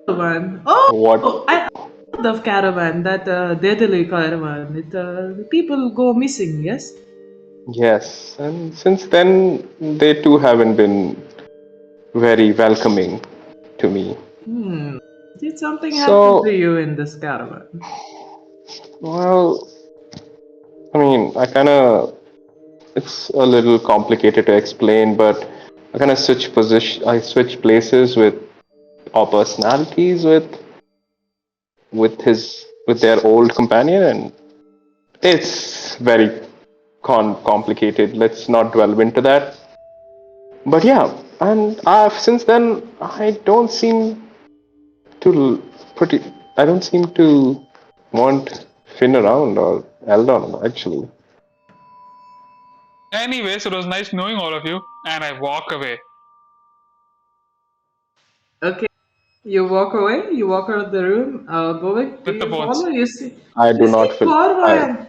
Caravan.
What?
Oh, I know the caravan, that Dedali caravan. People go missing, yes?
Yes, and since then they too haven't been very welcoming to me.
Did something happen to
So,
you in this caravan?
well, I mean, it's a little complicated to explain, but I kind of I switch places with our personalities with their old companion, and it's very complicated. Let's not delve into that. But yeah, and since then I don't seem to pretty. I don't seem to want Finn around or Eldon actually.
Anyways, it was nice knowing all of you, and I walk away.
Okay. You walk away. You walk out of the room. Bobik, do
With the
you
bones.
follow?
I
You
do
see
not feel. I
Corvine.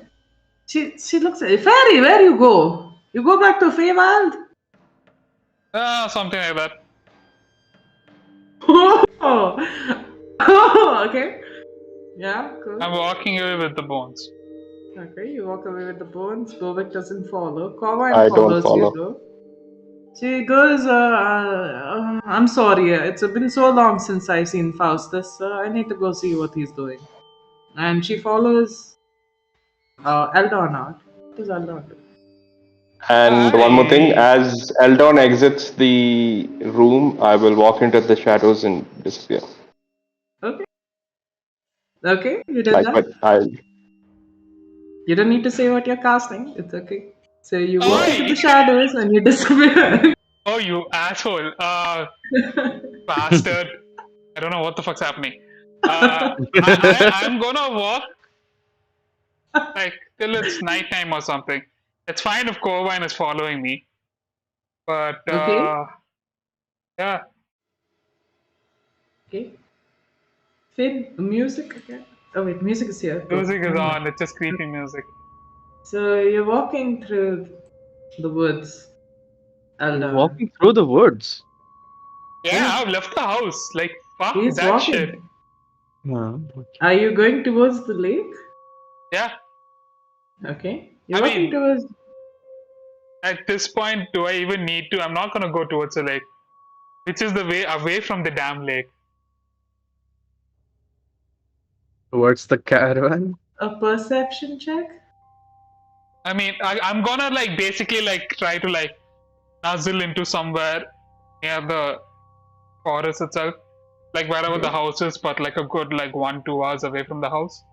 She looks at Fairy. Where you go? You go back to Feywild?
Something like that.
Oh, okay. Yeah, cool.
I'm walking away with the bones.
Okay, you walk away with the bones. Bobik doesn't follow. Corvine
I don't
follows you
follow.
though. She goes, I'm sorry, it's been so long since I've seen Faustus. I need to go see what he's doing. And she follows Eldon out. What does Eldon do?
And one more thing,
I
as Eldon exits the room, I will walk into the shadows and disappear.
Okay. Okay, you did
Like,
that.
but I
You don't need to say what you're casting. It's okay. So you walk into
Oi!
the shadows and you disappear.
Oh, you asshole! Bastard! I don't know what the fuck's happening. I'm gonna walk like till it's nighttime or something. It's fine if Corvine is following me, but
Okay.
yeah,
Okay. Finn, music again. Oh wait, music is here. Cool.
music is
Never mind.
on. It's just creepy music.
So you're walking through the woods, Eldon.
Walking through the woods.
Yeah,
Yeah,
I've left the house. Like fuck
he's
that shit.
walking.
Okay.
Are you going towards the lake?
Yeah,
Okay.
I
You're walking
mean,
towards.
at this point, do I even need to? I'm not gonna go towards the lake, which is the way away from the damn lake.
Towards the caravan.
A perception check?
I mean, I'm gonna like basically like try to like nuzzle into somewhere near the forest itself, like wherever the
Okay.
house is, but like a good like 1-2 hours away from the house,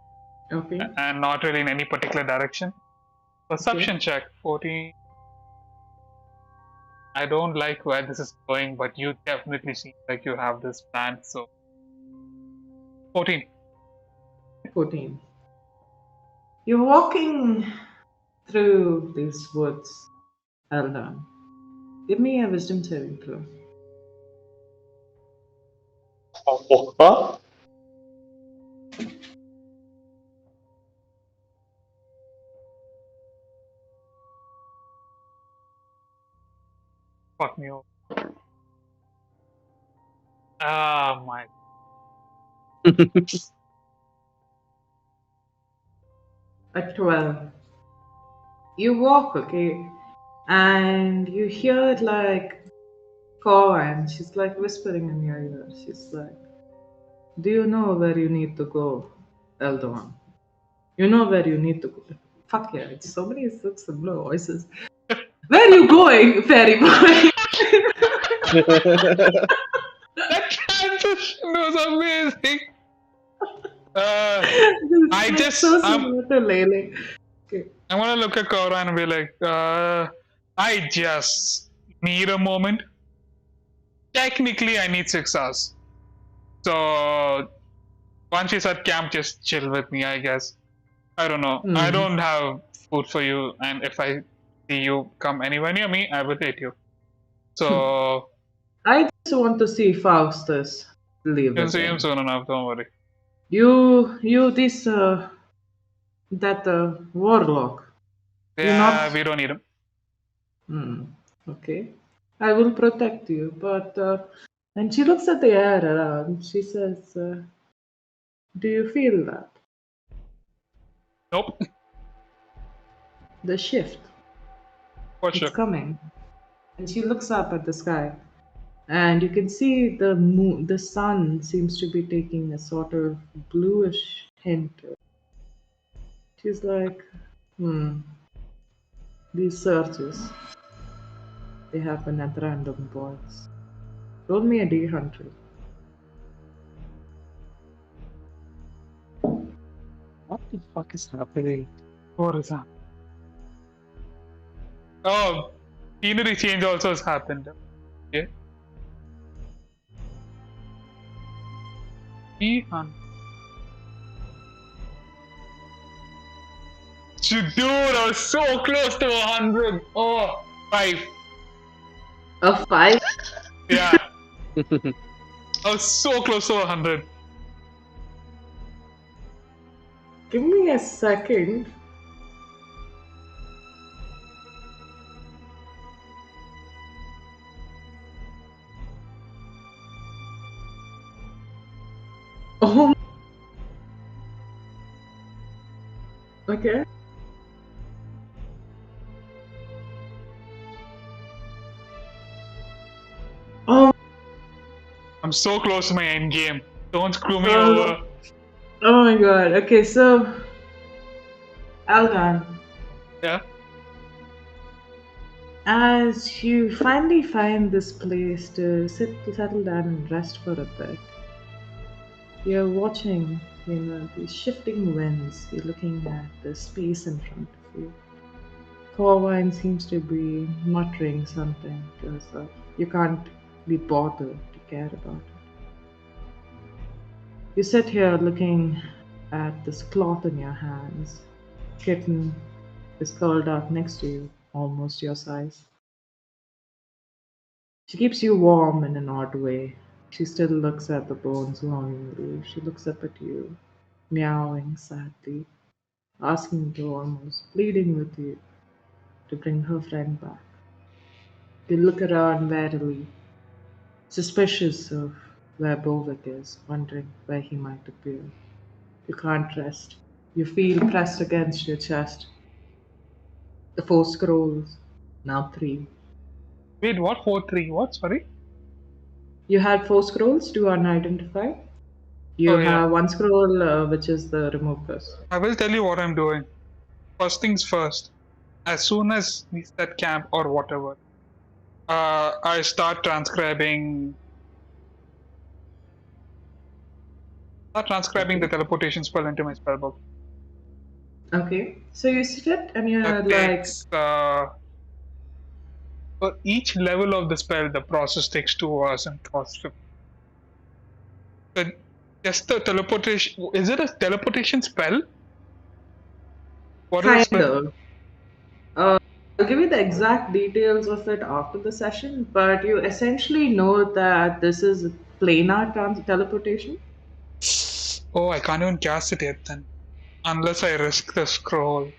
Okay.
and not really in any particular direction. Perception check 14. I don't like where this is going, but you definitely seem like you have this plan. So 14.
14. You're walking through these woods, Eldon. Give me a wisdom saving throw.
huh?
Fuck me over. Ah my.
A 12. You walk, okay, and you hear it like call, and she's like whispering in your ear. She's like, do you know where you need to go, Eldon? You know where you need to go. Fuck yeah, it's so many six and blue voices. Where are you going, fairy boy?
That transition was amazing. I
It's
just
so similar to Lele. Okay.
I'm gonna look at Cora and be like, I just need a moment. Technically, I need 6 hours. So once she's at camp, just chill with me, I guess. I don't know. I
Hmm.
don't have food for you, and if I see you come anywhere near me, I will hit you. So
I just want to see Faustus live
you'll see him
again.
soon enough. Don't worry.
This, that warlock. You
Yeah,
not.
we don't need him.
Hmm. Okay. I will protect you, but. And she looks at the air around. She says, do you feel that?
Nope,
The shift.
for
It's
sure.
coming. And she looks up at the sky. And you can see the moon, the sun seems to be taking a sort of bluish hint. She's like, these searches, they happen at random points. Roll me a D100.
What the fuck is happening?
What is that? Oh, scenery change also has happened. Okay. 300. Dude, I was so close to 100. Oh, 5.
A 5?
Yeah, I was so close to 100.
Give me a second. Oh, okay. Oh,
I'm so close to my end game. Don't screw me
oh,
over.
oh my god. Okay, so Algan,
Yeah.
as you finally find this place to settle down and rest for a bit, you're watching, these shifting winds. You're looking at the space in front of you. Corwine seems to be muttering something to herself. You can't be bothered to care about it. You sit here looking at this cloth in your hands. Kitten is curled up next to you, almost your size. She keeps you warm in an odd way. She still looks at the bones longingly. She looks up at you, meowing sadly, asking you almost, pleading with you to bring her friend back. You look around warily, suspicious of where Bovik is, wondering where he might appear. You can't rest. You feel pressed against your chest. The 4 scrolls, now 3.
Wait, what? 4-3? What? Sorry?
You had 4 scrolls to unidentify. You
Oh, yeah.
have 1 scroll, which is the remove curse.
I will tell you what I'm doing. First things first. As soon as we set camp or whatever, I start transcribing the
Okay.
teleportation spell into my spellbook.
Okay. So you sit and you're
That
like,
takes for each level of the spell, the process takes 2 hours and costs 50. So just the teleportation. Is it a teleportation spell? What is a
kind
spell?
of. Uh, I'll give you the exact details of it after the session, but you essentially know that this is planar teleportation.
Oh, I can't even cast it yet then, unless I risk the scroll.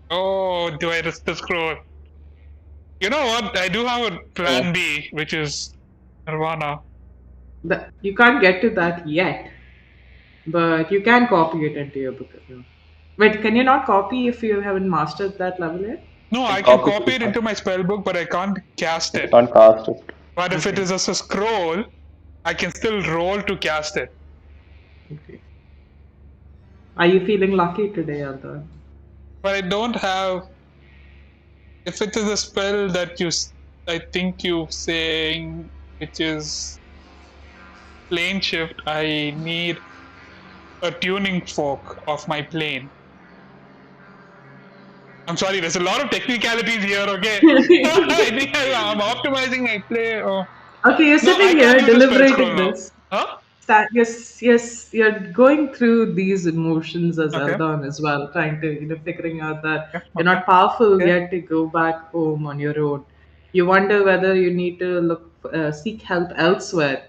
Oh, do I risk the scroll? You know what? I do have a
Oh,
plan B, which is Nirvana.
You can't get to that yet, but you can copy it into your book. Wait, can you not copy if you haven't mastered that level yet?
No,
And
I can
copy
copy
to
it into my spellbook, but I can't cast
you
it.
can't cast it.
But if it
Okay.
is a scroll, I can still roll to cast it.
Okay. Are you feeling lucky today, Alda?
But I don't have. If it is a spell that I think you saying, which is plane shift, I need a tuning fork of my plane. I'm sorry, there's a lot of technicalities here, okay? I think I'm optimizing my play. Oh.
Okay, you're
No, I
sitting
can't
here
use a spell scroll
deliberating
now.
this.
Huh?
Yes, yes, you're going through these emotions as
Okay.
Eldon as well, trying to, figuring out that
Okay.
you're
Okay.
not powerful
Okay.
yet to go back home on your own. You wonder whether you need to seek help elsewhere,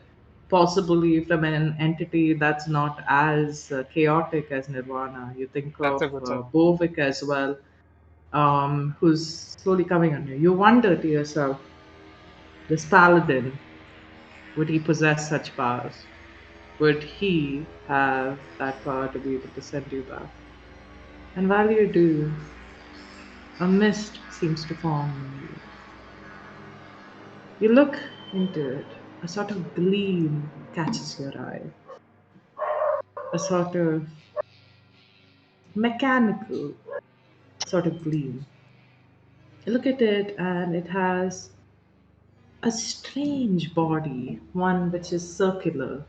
possibly from an entity that's not as chaotic as Nirvana. You think
That's
of
a good sign.
Bovik as well, who's slowly coming on you. You wonder to yourself, this paladin, would he possess such powers? Would he have that power to be able to send you back? And while you do, a mist seems to form on you. You look into it, a sort of gleam catches your eye, a sort of mechanical sort of gleam. You look at it, and it has a strange body, one which is circular.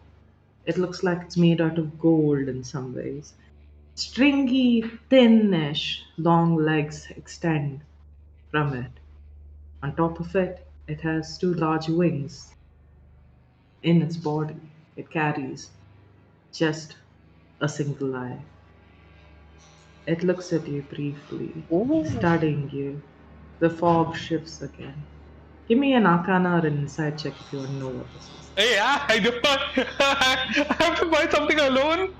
It looks like it's made out of gold in some ways. Stringy, thinnish, long legs extend from it. On top of it, it has two large wings in its body. It carries just a single eye. It looks at you briefly,
Oh.
studying you. The fog shifts again. Give me an arcana or an insight check if you want to know what this is.
Hey, I don't. I have to buy something alone.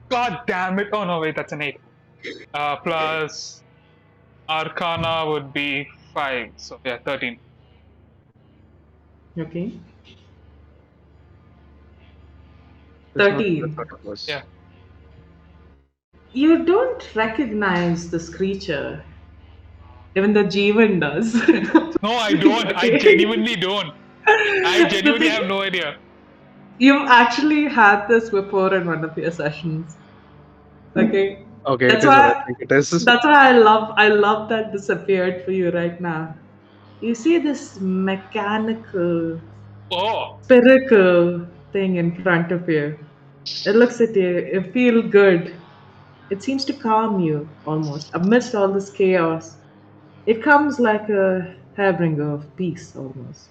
God damn it! Oh no, wait, that's an 8. Plus Arcana would be 5. So yeah, 13.
Okay?
That's not what I
13.
thought it was.
Yeah.
You don't recognize this creature, even though Jeevan does.
No, I don't. I
Okay?
genuinely don't. I
The
genuinely have
thing,
no idea.
you've actually had this before in one of your sessions. Okay?
Okay, it
That's
is what I
why
think it is.
that's why I love that this appeared for you right now. You see this mechanical,
Oh,
spherical thing in front of you. It looks at you, you feel good. It seems to calm you almost amidst all this chaos. It comes like a harbinger of peace almost.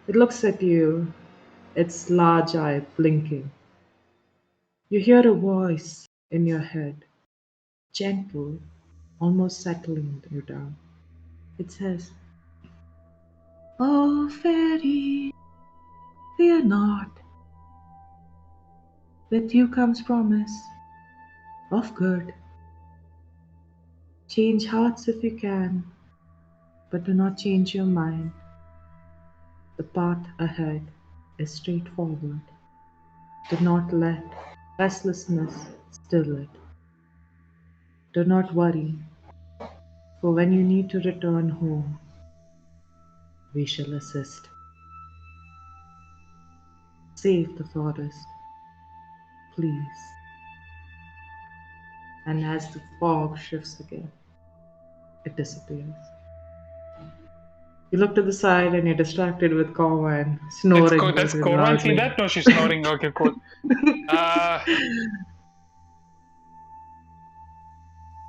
It looks at you, its large eye blinking. You hear a voice in your head, gentle, almost settling you down. It says, "Oh, fairy, fear not. With you comes promise of good. Change hearts if you can, but do not change your mind. The path ahead is straightforward. Do not let restlessness still it. Do not worry, for when you need to return home, we shall assist. Save the forest, please." And as the fog shifts again, it disappears. You look to the side and you're distracted with Corwin
it's
snoring
does
very
Corvan see
loudly.
that? No, she's snoring. Okay, cool. Uh,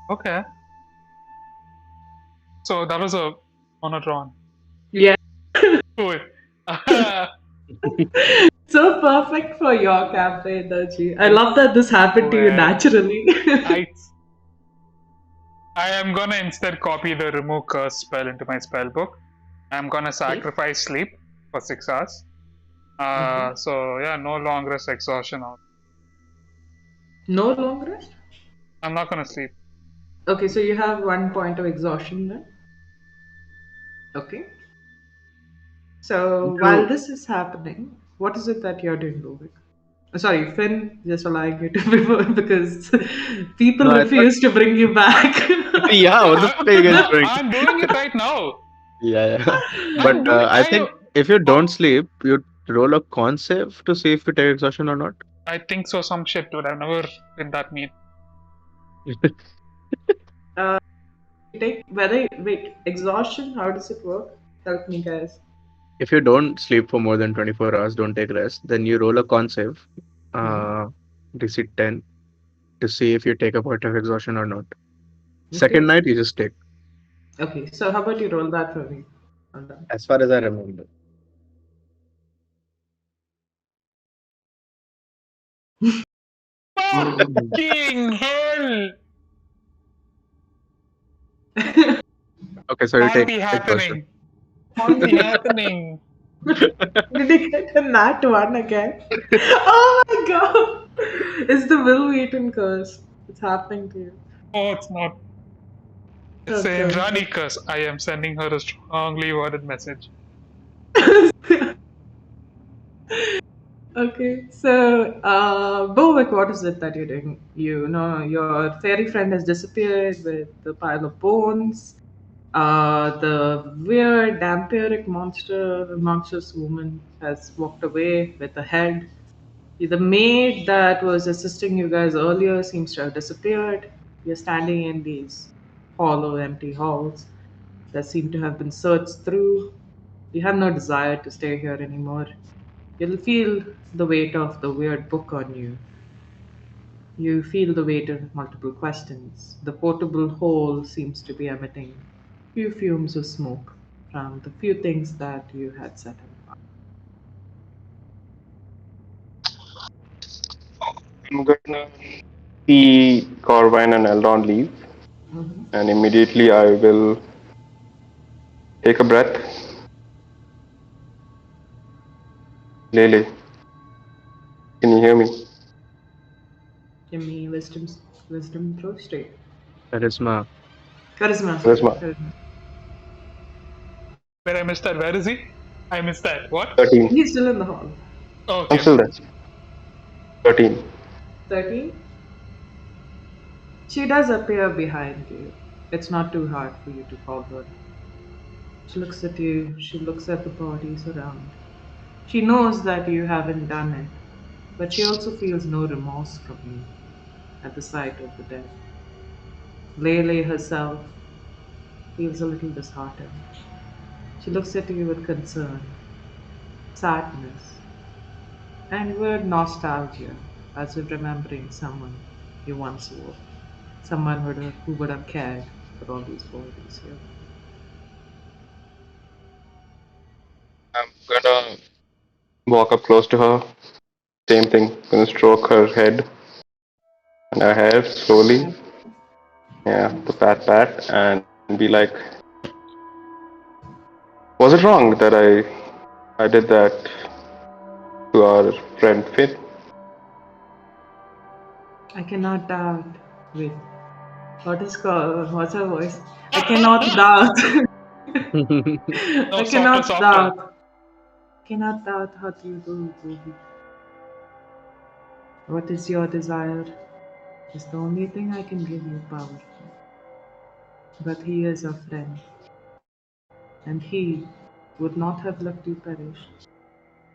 okay. So that was a monotron.
Yeah,
Cool.
so perfect for your campaign, Dachi. I love that this happened to you
Well,
naturally.
I I am gonna instead copy the remove curse spell into my spell book. I'm gonna
Okay.
sacrifice sleep for 6 hours.
Okay.
So yeah, no long rest exhaustion.
No long rest?
I'm not gonna sleep.
Okay, so you have 1 point of exhaustion then? Okay. So while
You,
this is happening, what is it that you're doing, Bobik? Sorry, Finn, just allowing you to before because people
no, I thought,
refuse to bring you back.
yeah,
Yeah,
what the fuck are you guys doing?
I'm doing it right now.
Yeah, yeah. But
I'm doing.
I think if you don't sleep, you roll a con save to see if you take exhaustion or not.
I think so. Some shit, dude. I've never been that mean.
uh, take whether wait exhaustion. How does it work? Help me, guys.
If you don't sleep for more than 24 hours, don't take rest, then you roll a con save,
Hmm.
uh, DC 10, to see if you take a point of exhaustion or not. Second
Okay.
night, you just take,
Okay. So how about you roll that for me? Hold on.
as far as I remember.
Fucking hell!
Okay, so you
Can't
take
be
exhaustion.
happening. Can't be happening.
Did you get a nat one again? Oh my god! It's the Will Wheaton curse. It's happening to you.
Oh, it's not. It's saying
Okay.
Rani curse. I am sending her a strongly worded message.
Okay, so Bovik, what is it that you're doing? You know, your fairy friend has disappeared with the pile of bones. The weird, vampiric monstrous woman has walked away with a head. The maid that was assisting you guys earlier seems to have disappeared. You're standing in these hollow, empty halls that seem to have been searched through. You have no desire to stay here anymore. You'll feel the weight of the weird book on you. You feel the weight of multiple questions. The portable hole seems to be emitting few fumes of smoke from the few things that you had set on fire.
I'm gonna see Corvine and Eldon leave, and immediately I will take a breath. Lele, can you hear me?
Give me wisdom throw straight.
Charisma.
Charisma, sorry.
Charisma.
Charisma.
Where I missed that? Where is he? I missed that. What?
13.
He's still in the hall.
Oh,
I'm
okay.
still there. 13.
13. She does appear behind you. It's not too hard for you to call her. She looks at you, she looks at the bodies around. She knows that you haven't done it, but she also feels no remorse from you at the sight of the dead. Lele herself feels a little disheartened. She looks at you with concern, sadness, and with nostalgia, as if remembering someone you once were, someone who would have cared for all these bodies here.
I'm gonna walk up close to her. Same thing. Gonna stroke her head and her hair slowly. Yeah, the pat and be like, was it wrong that I did that to our friend Finn?
I cannot doubt. Wait, what's her voice? I cannot doubt.
No,
I
softer,
cannot
softer.
doubt. Cannot doubt what you do, Ruby. What is your desire is the only thing I can give you power for. But he is a friend, and he would not have let you perish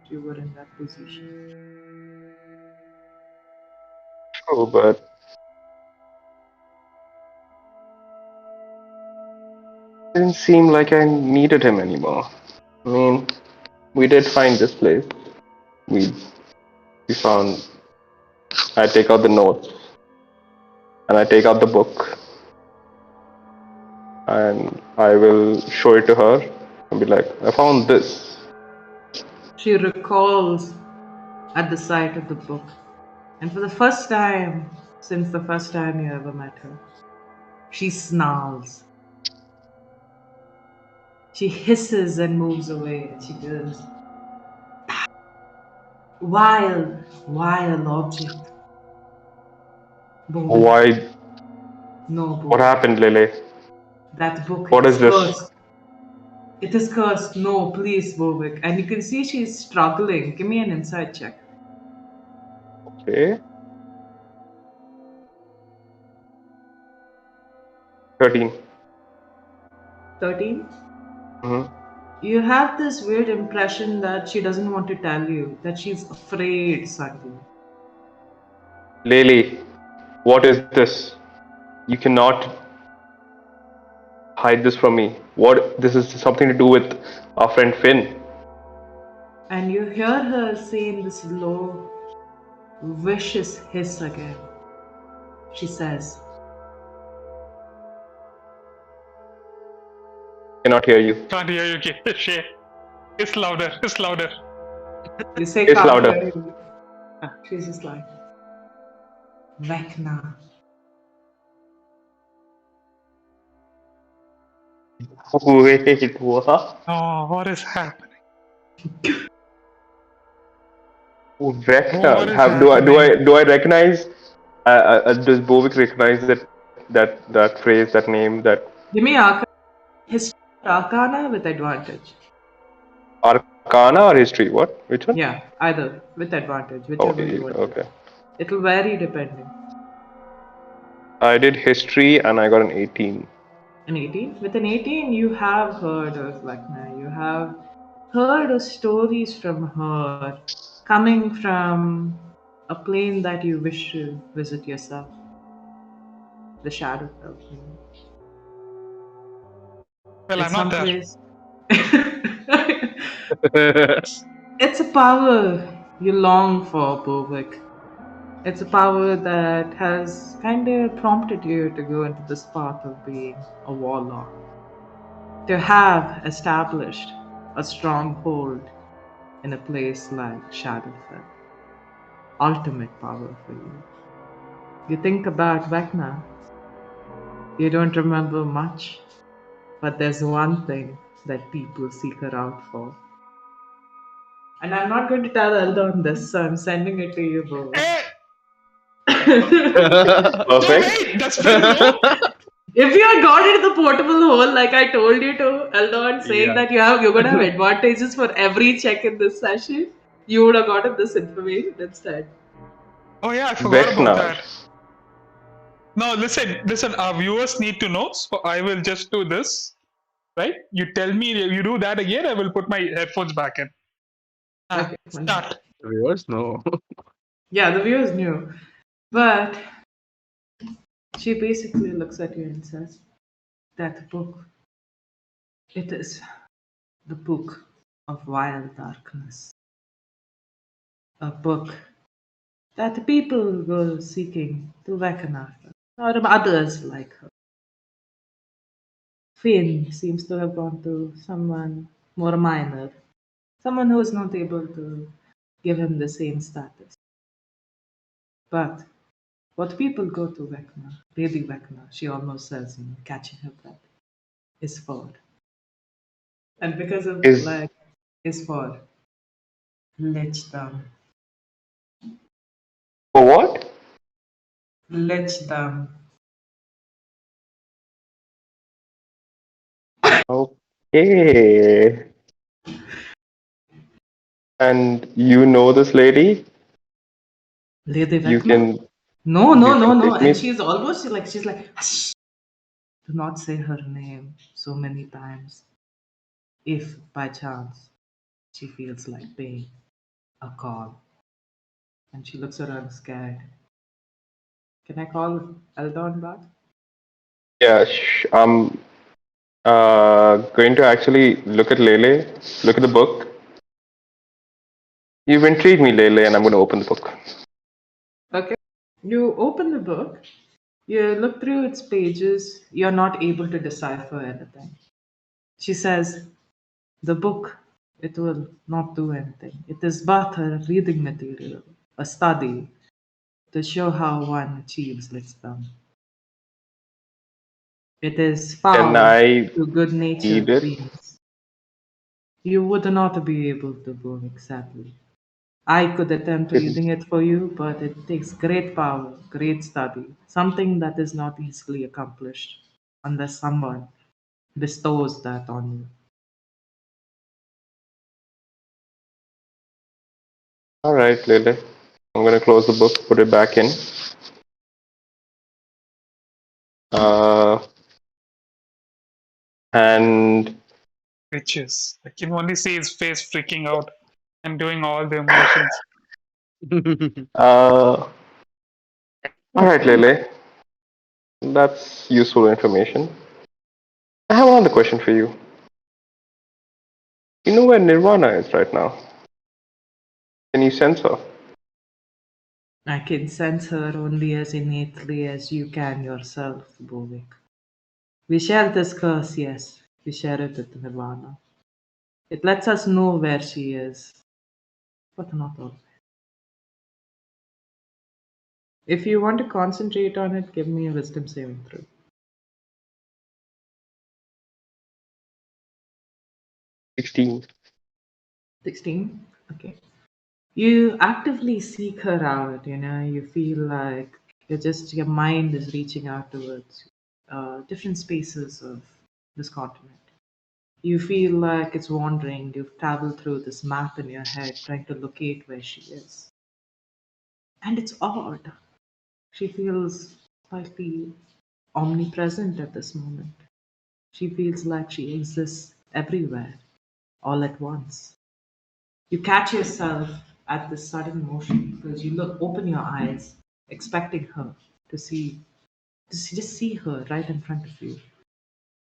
if you were in that position.
True, but it didn't seem like I needed him anymore. I mean, we did find this place. We we found. I take out the notes and I take out the book and I will show it to her and be like, I found this.
She recalls at the sight of the book, and for the first time since the first time you ever met her, she snarls. She hisses and moves away, and she goes, Wild object. Bovik.
Why?
No,
What
Bovik.
happened, Lele?
That book,
What
it is
is this?
cursed. It is cursed. No, please, Bovik. And you can see she's struggling. Give me an insight check.
Okay. 13.
13?
Mm-hmm.
You have this weird impression that she doesn't want to tell you, that she's afraid, Sandy.
Lele, what is this? You cannot hide this from me. What? This is something to do with our friend Finn.
And you hear her say in this low, vicious hiss again. She says,
Cannot hear you.
Can't hear you, kid. Shay. It's louder. It's louder.
You say,
It's
can't
louder.
hear you. She's just like, Vecna.
Wait, what?
Oh, what is happening?
Vecna.
What is happening?
Do I recognize? Does Bovik recognize that phrase, that name, that
Give me Arcana with advantage.
Arcana or history? What? Which one?
Yeah, either with advantage, whichever
Okay,
you want.
okay.
It'll vary depending.
I did history and I got an 18.
An 18? With an 18, you have heard of Lakna. You have heard of stories from her coming from a plane that you wish to visit yourself. The Shadow Plane.
Well,
It's
I'm not there.
someplace. It's a power you long for, Bovik. It's a power that has kind of prompted you to go into this path of being a warlock, to have established a stronghold in a place like Shadowfell. Ultimate power for you. You think about Vecna, you don't remember much, but there's one thing that people seek her out for. And I'm not going to tell Eldon this, so I'm sending it to you both.
Hey, no
Perfect.
wait, that's very low.
If you had got into the portable hole, like I told you to, Eldon, saying
Yeah.
that you're gonna have advantages for every check in this session, you would have gotten this information instead.
Oh yeah, I forgot about
Vecna.
that. No, listen. Our viewers need to know, so I will just do this. Right? You tell me you do that again. I will put my headphones back in.
Okay, wonderful.
Start.
Viewers, no.
Yeah, the viewers knew. But she basically looks at you and says, that book, it is the book of wild darkness. A book that the people go seeking to reckon after, or others like her. Finn seems to have gone to someone more minor, someone who is not able to give him the same status. But what people go to Vecna, Lady Vecna, she almost says, catching her breath, is for. And because of
Is
like, is for Lichdom.
for what?
Lichdom.
Okay. And you know this lady?
Lady
You
Vecna?
can
No,
you
no, no,
can
no.
take
And
me.
she's almost like, she's like, hush, do not say her name so many times. If by chance she feels like paying a call. And she looks around scared. Can I call Eldon back?
Yeah, I'm going to actually look at Lele, look at the book. You've intrigued me, Lele, and I'm going to open the book.
Okay. You open the book, you look through its pages, you're not able to decipher anything. She says, the book, it will not do anything. It is but a reading material, a study to show how one achieves wisdom. It is
Can
found
I
to good
read
natured
it?
beings. You would not be able to go exactly. I could attempt
It
reading it for you, but it takes great power, great study, something that is not easily accomplished unless someone bestows that on you.
all right, Lele. I'm going to close the book, put it back in. Uh, and
Riches. I can only see his face freaking out and doing all the emotions.
uh, all right, Lele. That's useful information. I have another question for you. You know where Nirvana is right now? Can you sense her?
I can sense her only as innately as you can yourself, Bovik. We share this curse, yes. We share it with Nirvana. It lets us know where she is, but not always. If you want to concentrate on it, give me a wisdom saving throw.
16.
16? Okay. You actively seek her out, you feel like your mind is reaching out towards different spaces of this continent. You feel like it's wandering, you've traveled through this map in your head trying to locate where she is. And it's odd. She feels slightly omnipresent at this moment. She feels like she exists everywhere, all at once. You catch yourself at this sudden motion because you open your eyes, expecting her to see, just see her right in front of you.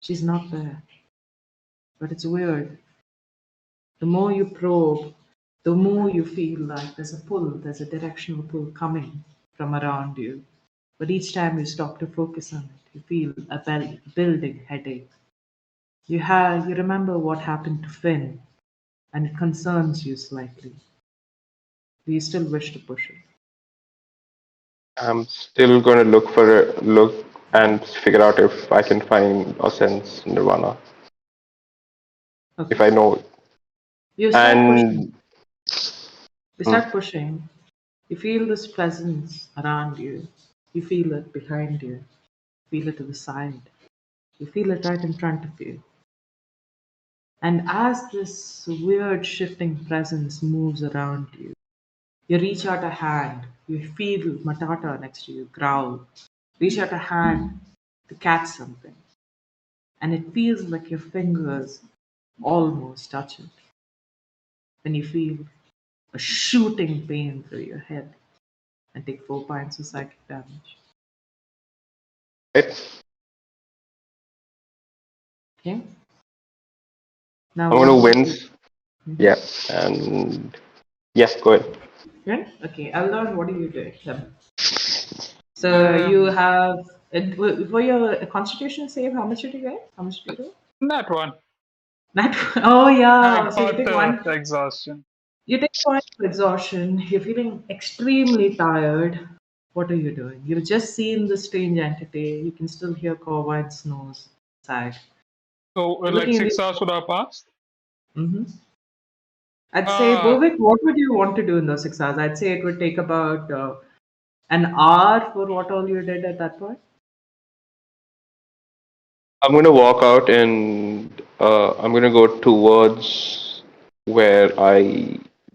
She's not there, but it's weird. The more you probe, the more you feel like there's a pull, there's a directional pull coming. from around you. But each time you stop to focus on it, you feel a building headache. You remember what happened to Finn, and it concerns you slightly. Do you still wish to push it?
I'm still gonna look and figure out if I can find or sense Nirvana.
Okay.
If I know it.
You start pushing.
And
You
hmm,
start pushing. You feel this presence around you. You feel it behind you. Feel it to the side. You feel it right in front of you. And as this weird shifting presence moves around you, you reach out a hand. You feel Matata next to you growl. Reach out a hand to catch something. And it feels like your fingers almost touch it. Then you feel a shooting pain through your head and take 4 points of psychic damage.
it,
Okay? Now
I'm
what
gonna
do you
win.
do? Mhm.
Yeah, and yes, go ahead.
Yeah? Okay, Eldon, what are you doing? Tell me. So you
Um,
have for your constitution save, how much did you get? How much did you do?
that one.
Not oh
I
yeah. So you
got
take one.
exhaustion.
You take one for exhaustion. You're feeling extremely tired. What are you doing? You've just seen the strange entity. You can still hear Corvine's nose sag.
So,
You're
like
looking in the.
6 hours would have passed.
Mhm. I'd say,
Uh,
Bovik, what would you want to do in those 6 hours? I'd say it would take about an hour for what all you did at that point.
I'm gonna walk out and I'm gonna go towards where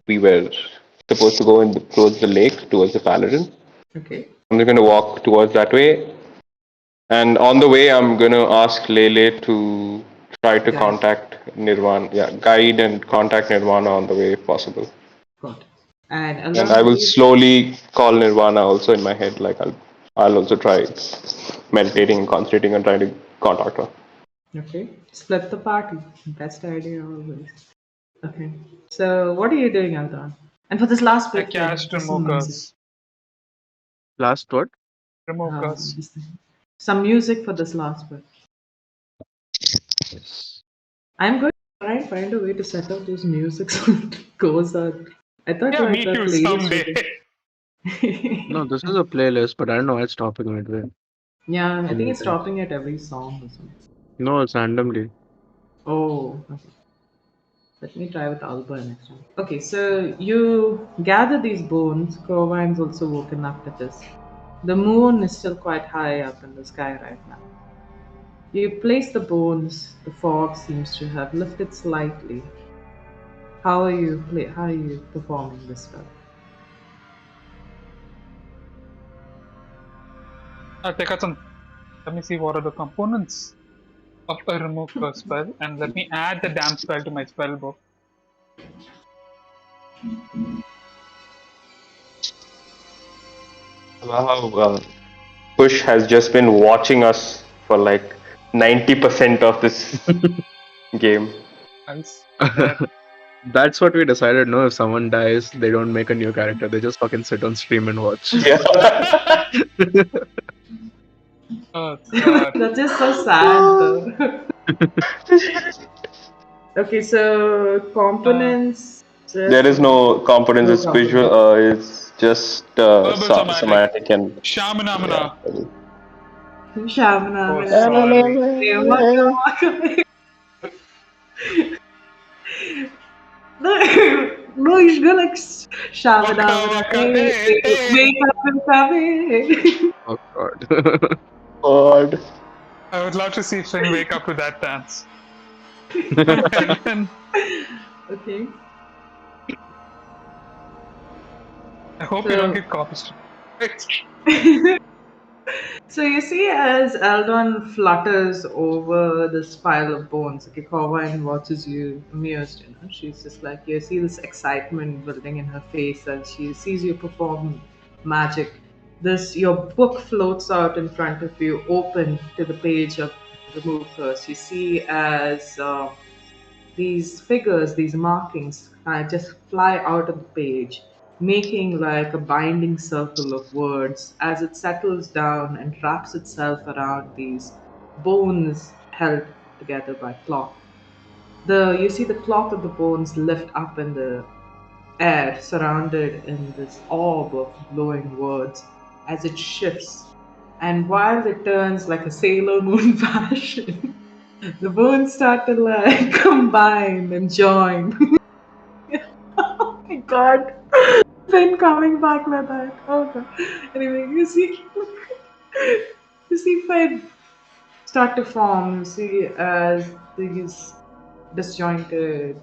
we were supposed to go towards the lake, towards the paladin.
Okay.
I'm just gonna walk towards that way, and on the way, I'm gonna ask Lele to try to
Guide.
contact Nirvana. Yeah, guide and contact Nirvana on the way if possible.
Got it. And
And
Eldon,
I
what do
will
you
slowly call Nirvana also in my head. Like I'll also try meditating and concentrating and trying to contact her.
okay. Split the party. Best idea always. Okay. So what are you doing, Eldon? And for this last
I
bit, Finn,
cast
just some music.
Remokas.
Last word.
Remokas.
Just some music for this last bit.
Yes.
I'm going to try and find a way to set up those music so it goes out. I thought
Yeah,
like
me
a
too,
playlist
someday.
would
No,
be.
this is a playlist, but I don't know why it's stopping midway.
Yeah, I think
Many
it's
times.
stopping at every song or something.
No, it's randomly.
Oh, okay. Let me try with Alba next time. Okay, so you gather these bones. Crovine's also woken up to this. The moon is still quite high up in the sky right now. You place the bones. The fog seems to have lifted slightly. How are you performing this spell?
Take out some. Let me see what are the components of a Remoka spell, and let me add the damn spell to my spell book.
Wow, Push has just been watching us for like 90% of this game.
Nice. There.
That's what we decided. No, if someone dies, they don't make a new character. They just fucking sit on stream and watch.
Yeah.
Oh God.
That's just so sad though. Okay, so
Uh,
components.
There
Just
is no components,
no
it's visual,
components.
it's just
verbal somatic.
somatic and yeah.
Shamanamana.
Shamana,
Oh,
mina, mina,
sorry.
waka, waka. No, no, you should go like
Waka
Shamana, mina,
waka. Hey, hey.
wake up and come in.
Oh god.
God.
I would love to see Finn wake up to that dance. And then
Okay,
I hope you don't
so
get copies.
so you see as Eldon flutters over this pile of bones, okay, Corvine watches you amused, you know. She's just like you see this excitement building in her face as she sees you perform magic. This your book floats out in front of you, open to the page of Remove Curse. You see as these figures, these markings, just fly out of the page. making like a binding circle of words as it settles down and wraps itself around these bones held together by cloth. You see the cloth of the bones lift up in the air, surrounded in this orb of glowing words as it shifts. And while it turns like a Sailor Moon fashion, the bones start to like combine and join. Oh my god. Finn coming back like that. Oh god. Anyway, you see Finn start to form. You see as these disjointed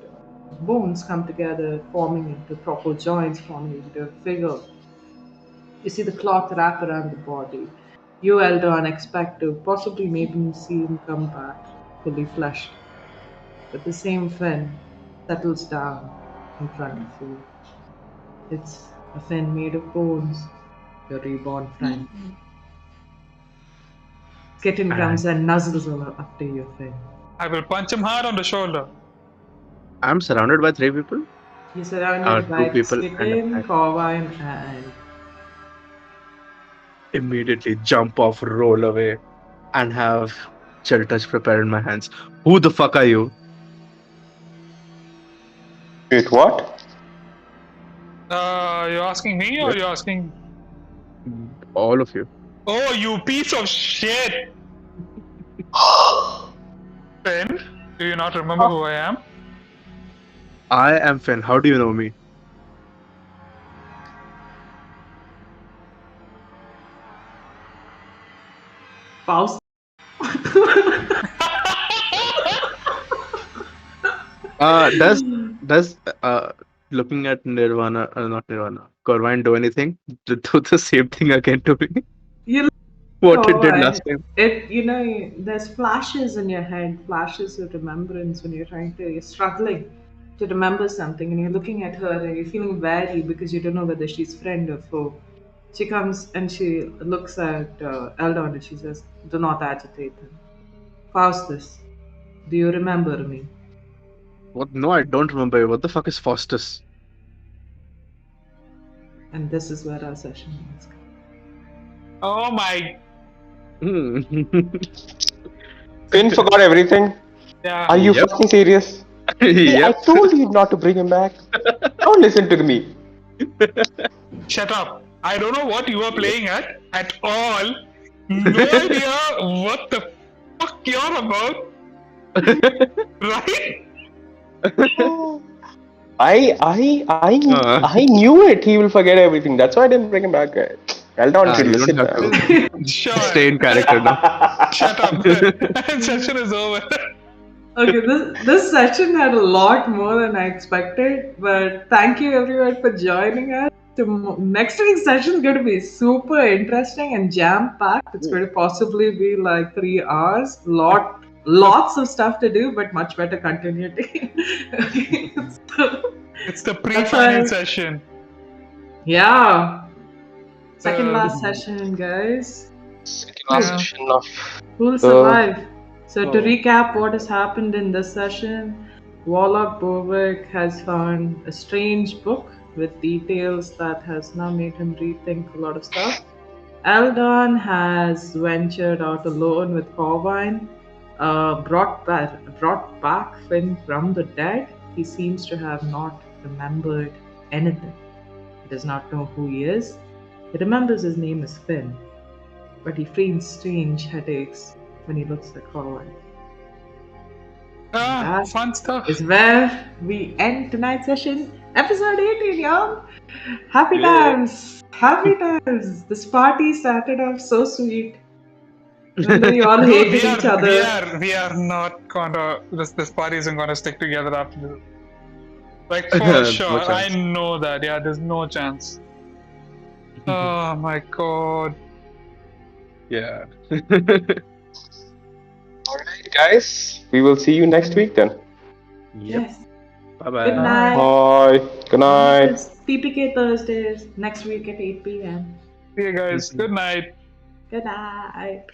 bones come together, forming into proper joints, forming into a figure. You see the cloth wrap around the body. You, Eldon, expect to possibly maybe see him come back fully fleshed. But the same Finn settles down in front of you. It's a Finn made of bones, your reborn friend. Skitten comes and nuzzles up to you, Finn.
I will punch him hard on the shoulder.
I'm surrounded by 3 people.
You're surrounded
Two
by
people
Skitten,
and
Corvine, and
immediately jump off, roll away, and have chill touch prepared in my hands. Who the fuck are you?
Wait, what?
You're asking me or you're asking?
All of you.
Oh, you piece of shit! Finn, do you not remember who I am?
I am Finn. How do you know me?
Faust.
Does looking at Nirvana, not Nirvana, Corvine do anything? Do the same thing again to me?
You
What it did
Corvine.
last time?
There's flashes in your head, flashes of remembrance when you're struggling to remember something, and you're looking at her and you're feeling wary because you don't know whether she's friend or foe. She comes and she looks at Eldon and she says, "Do not agitate him. Faustus, do you remember me?"
What? No, I don't remember you. What the fuck is Faustus?
And this is where our session ends.
Oh my.
Hmm.
Finn forgot everything.
Yeah.
Are you
Yep.
fucking serious? Hey, I
Yep.
told you not to bring him back. Don't listen to me.
Shut up. I don't know what you are playing at all. No idea what the fuck you're about. Right?
I knew it. He will forget everything. That's why I didn't bring him back. Eldon should
You
listen.
don't have to
Sure.
stay in character now.
Shut up. Session is over.
Okay, this session had a lot more than I expected, but thank you everyone for joining us. Next week's session is going to be super interesting and jam packed. It's going to possibly be like 3 hours. Lots of stuff to do, but much better continuity. Okay, so,
It's the pre-final
why-
session.
yeah, second last session, guys.
Second last
Yeah.
session of
Who'll survive? So to
oh.
recap what has happened in this session, Warlock Borwick has found a strange book with details that has now made him rethink a lot of stuff. Eldon has ventured out alone with Corvine, brought back Finn from the dead. He seems to have not remembered anything. He does not know who he is. He remembers his name is Finn, but he feels strange headaches when he looks at Corvine. That
Fun stuff.
is where we end tonight's session. Episode 18, y'all. Happy
Yeah.
times. Happy times. This party started off so sweet. Even though you all
No,
hated each other.
we are not gonna. This party isn't gonna stick together after this. Like for
No
sure, I
chance.
know that. Yeah, there's no chance. Oh my god.
Yeah.
Alright, guys. We will see you next week then.
Yes.
Bye bye.
Good night.
Bye. Good night.
It's PPK Thursdays next week at 8 p.m.
See you guys. Good night.
Good night.